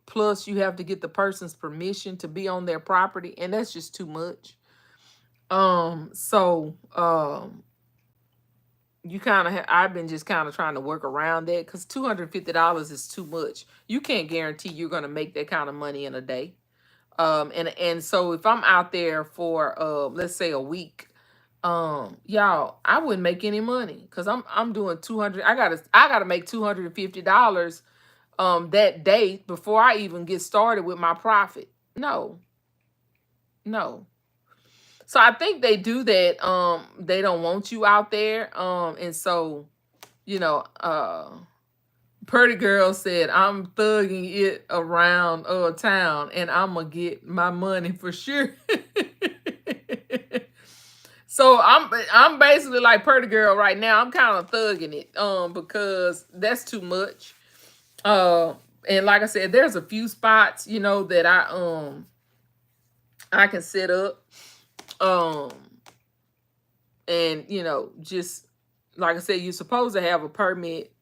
Plus you have to get the person's permission to be on their property, and that's just too much. So you kind of I've been just kind of trying to work around that, because $250 is too much. You can't guarantee you're going to make that kind of money in a day. And so if I'm out there for let's say a week, y'all, I wouldn't make any money, because I'm doing 200. I gotta make $250 that day before I even get started with my profit. No. So I think they do that. They don't want you out there. And so, Purdy Girl said, I'm thugging it around town, and I'm gonna get my money for sure. So I'm basically like Purdy Girl right now. I'm kind of thugging it because that's too much. And like I said, there's a few spots, that I can set up. And just like I said, you're supposed to have a permit,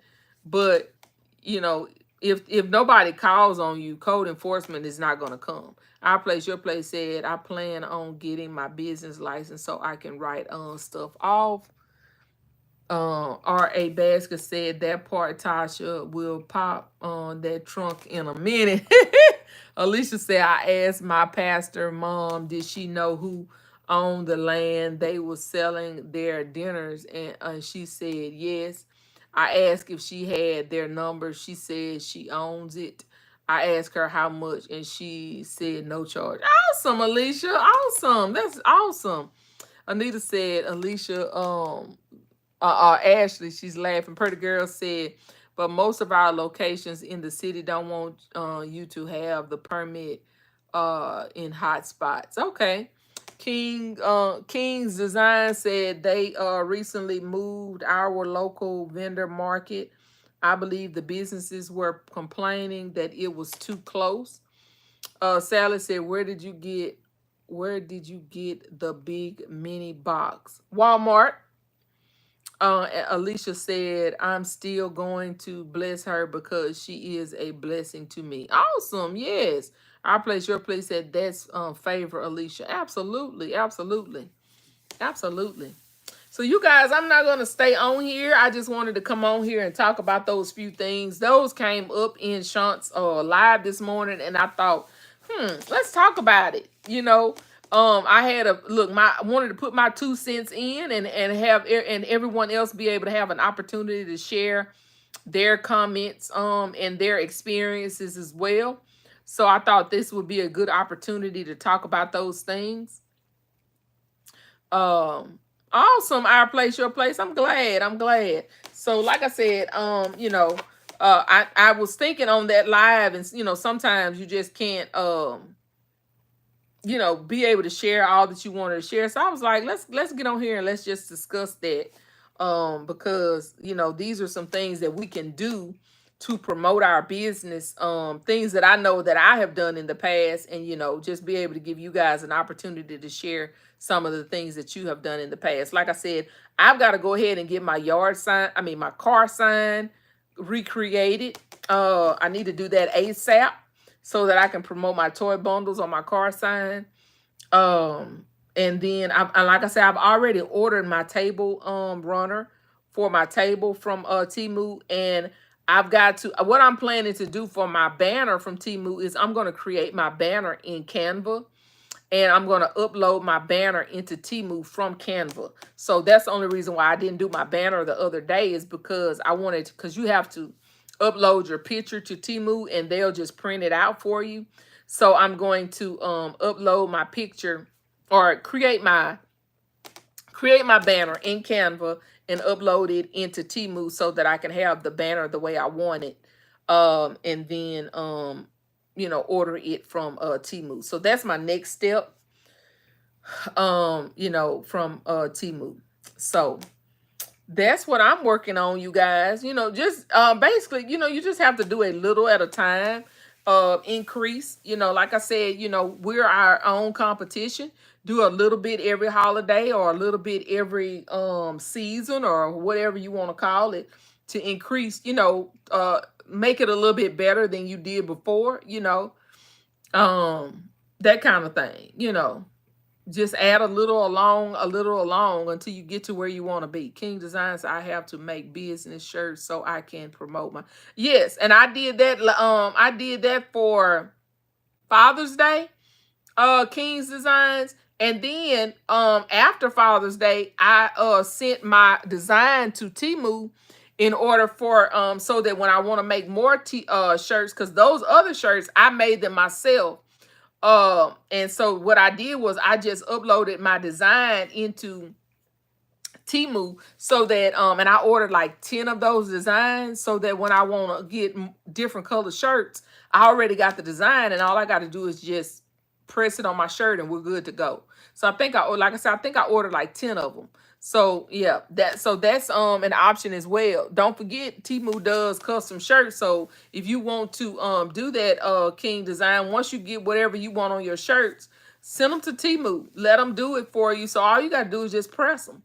but you know, if nobody calls on you, code enforcement is not going to come. Our place, your place said, I plan on getting my business license so I can write stuff off. R.A. Basket said that part Tasha will pop on that trunk in a minute. Alicia said, I asked my pastor mom, did she know who owned the land they were selling their dinners? And she said, yes. I asked if she had their number. She said she owns it. I asked her how much, and she said no charge. Awesome, Alicia. Awesome. That's awesome. Anita said, Alicia, Ashley, she's laughing. Pretty girl said, but most of our locations in the city don't want you to have the permit in hot spots. Okay. King's Design said they recently moved our local vendor market. I believe the businesses were complaining that it was too close. Sally said, where did you get the big mini box? Walmart. Alicia said, I'm still going to bless her because she is a blessing to me. Awesome. Yes. Our place, your place said that's favor, Alicia. Absolutely. Absolutely. Absolutely. So you guys, I'm not going to stay on here. I just wanted to come on here and talk about those few things. Those came up in Shant's live this morning, and I thought, let's talk about it. I had a look. I wanted to put my 2 cents in, and have and everyone else be able to have an opportunity to share their comments and their experiences as well. So I thought this would be a good opportunity to talk about those things. Awesome. Our place, your place. I'm glad. I'm glad. So like I said, I was thinking on that live, and sometimes you just can't be able to share all that you wanted to share. So I was like, let's get on here and let's just discuss that. Because these are some things that we can do to promote our business, things that I know that I have done in the past, and just be able to give you guys an opportunity to share some of the things that you have done in the past. Like I said, I've got to go ahead and get my my car sign recreated. I need to do that ASAP so that I can promote my toy bundles on my car sign. And then like I said, I've already ordered my table runner for my table from Temu, and I've got to what I'm planning to do for my banner from Temu is I'm going to create my banner in Canva, and I'm going to upload my banner into Temu from Canva. So that's the only reason why I didn't do my banner the other day, is because because you have to upload your picture to Temu and they'll just print it out for you. So I'm going to upload my picture, or create my banner in Canva and upload it into Temu so that I can have the banner the way I want it. And then order it from Temu. So that's my next step. From Temu. So that's what I'm working on, you guys. Just basically, you just have to do a little at a time. Increase, like I said, we're our own competition. Do a little bit every holiday, or a little bit every season, or whatever you want to call it, to increase, make it a little bit better than you did before, that kind of thing. Just add a little along until you get to where you want to be. King Designs, I have to make business shirts so I can promote my. Yes, and I did that. I did that for Father's Day. King's Designs, and then after Father's Day, I sent my design to Temu in order for so that when I want to make more shirts, because those other shirts I made them myself. And so what I did was I just uploaded my design into Temu, so that and I ordered like 10 of those designs, so that when I want to get different color shirts, I already got the design, and all I got to do is just press it on my shirt and we're good to go. So I think like I said, I think I ordered like 10 of them. So yeah, that's an option as well. Don't forget, Temu does custom shirts. So if you want to do that King Design, once you get whatever you want on your shirts, send them to Temu. Let them do it for you. So all you got to do is just press them.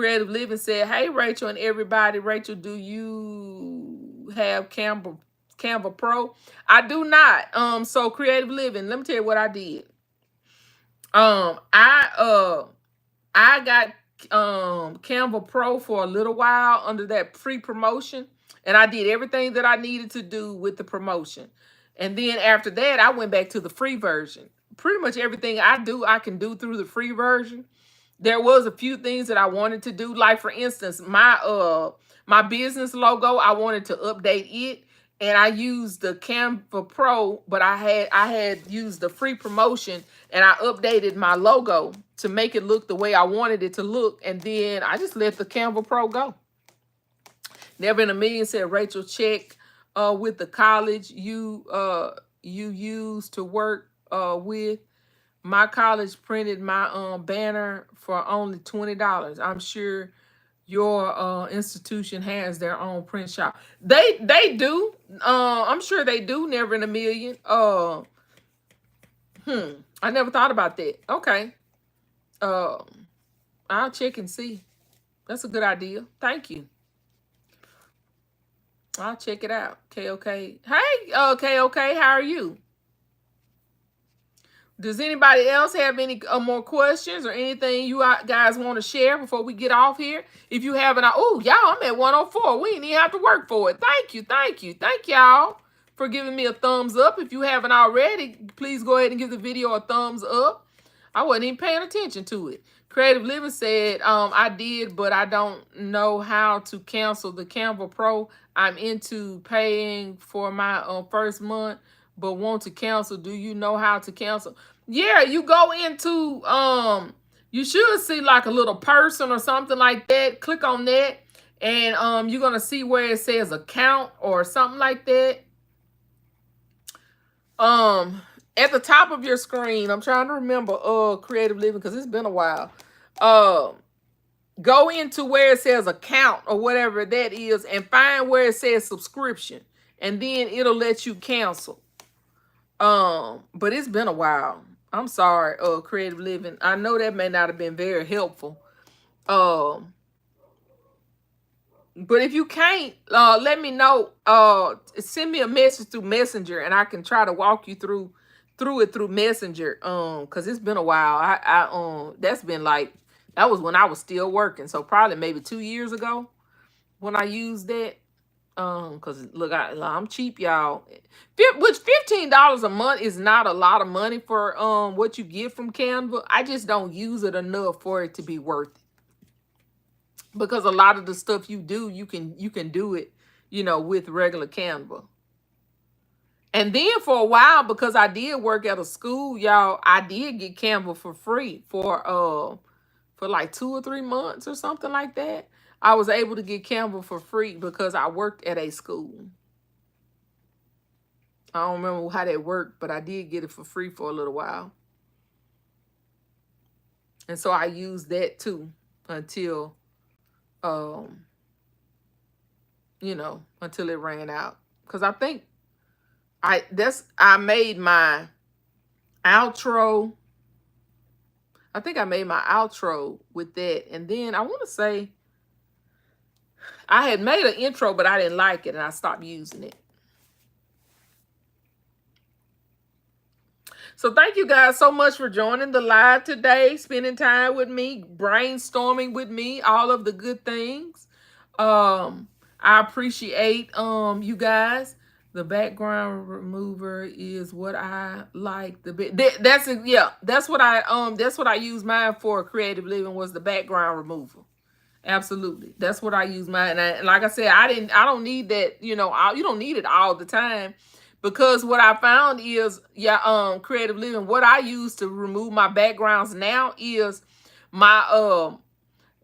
Creative Living said, hey, Rachel and everybody. Rachel, do you have Canva Pro? I do not. So Creative Living, let me tell you what I did. I got Canva Pro for a little while under that free promotion, and I did everything that I needed to do with the promotion. And then after that, I went back to the free version. Pretty much everything I do, I can do through the free version. There was a few things that I wanted to do, like for instance, my business logo, I wanted to update it, and I used the Canva Pro, but I had used the free promotion, and I updated my logo to make it look the way I wanted it to look, and then I just let the Canva Pro go. Never in a Million said, Rachel, check with the college you used to work with. My college printed my banner for only $20. I'm sure your institution has their own print shop. They do. I'm sure they do. Never in a Million. I never thought about that. Okay. I'll check and see. That's a good idea. Thank you. I'll check it out. Okay. Hey, okay. How are you? Does anybody else have any more questions or anything you guys want to share before we get off here? If you haven't, oh, y'all, I'm at 104. We didn't even have to work for it. Thank you. Thank y'all for giving me a thumbs up. If you haven't already, please go ahead and give the video a thumbs up. I wasn't even paying attention to it. Creative Living said, I did, but I don't know how to cancel the Canva Pro. I'm into paying for my first month, but want to cancel. Do you know how to cancel? Yeah, you go into, you should see like a little person or something like that. Click on that, and you're going to see where it says account or something like that. At the top of your screen, I'm trying to remember Creative Living because it's been a while. Go into where it says account or whatever that is and find where it says subscription, and then it'll let you cancel. But it's been a while. I'm sorry, Creative Living. I know that may not have been very helpful. But if you can't, let me know. Send me a message through Messenger, and I can try to walk you through it through Messenger. Because it's been a while. That's been like, that was when I was still working. So probably maybe 2 years ago when I used that. Because look, I'm cheap, y'all. Which $15 a month is not a lot of money for what you get from Canva. I just don't use it enough for it to be worth it. Because a lot of the stuff you do, you can do it, with regular Canva. And then for a while, because I did work at a school, y'all, I did get Canva for free for like 2 or 3 months or something like that. I was able to get Canva for free because I worked at a school. I don't remember how that worked, but I did get it for free for a little while. And so I used that too until, until it ran out. Because I think I made my outro. I think I made my outro with that. And then I want to say, I had made an intro, but I didn't like it, and I stopped using it. So thank you guys so much for joining the live today, spending time with me, brainstorming with me, all of the good things. I appreciate you guys. The background remover is what I like the bit. That's what I use mine for. Creative Living was the background remover. Absolutely. That's what I use mine. And like I said, I don't need that, you don't need it all the time, because what I found is, Creative Living, what I use to remove my backgrounds now is my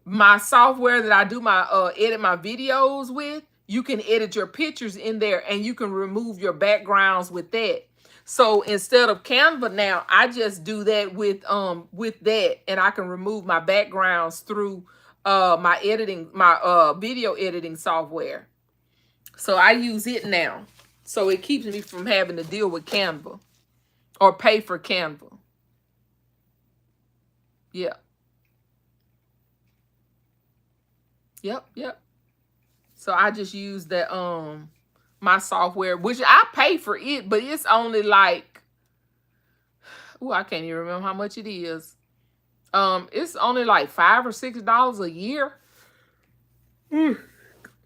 my software that I do my edit my videos with. You can edit your pictures in there, and you can remove your backgrounds with that. So instead of Canva now, I just do that with that, and I can remove my backgrounds through my video editing software. So I use it now. So it keeps me from having to deal with Canva or pay for Canva. Yeah. Yep. So I just use that my software, which I pay for it, but it's only like, oh, I can't even remember how much it is. It's only like $5 or $6 a year.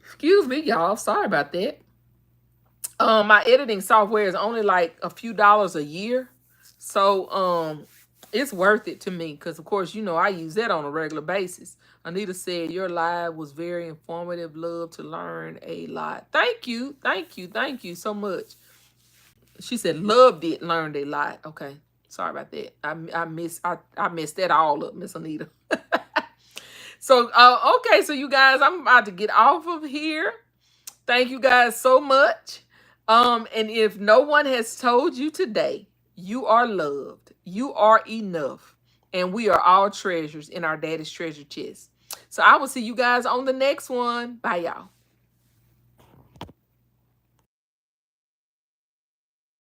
Excuse me, y'all. Sorry about that. My editing software is only like a few dollars a year. So it's worth it to me because of course, you know, I use that on a regular basis. Anita said your live was very informative. Love to learn a lot. Thank you. Thank you so much. She said loved it, learned a lot. Okay. Sorry about that. I messed that all up, Miss Anita. So okay, so you guys, I'm about to get off of here. Thank you guys so much. And if no one has told you today, you are loved, you are enough, and we are all treasures in our daddy's treasure chest. So I will see you guys on the next one. Bye, y'all.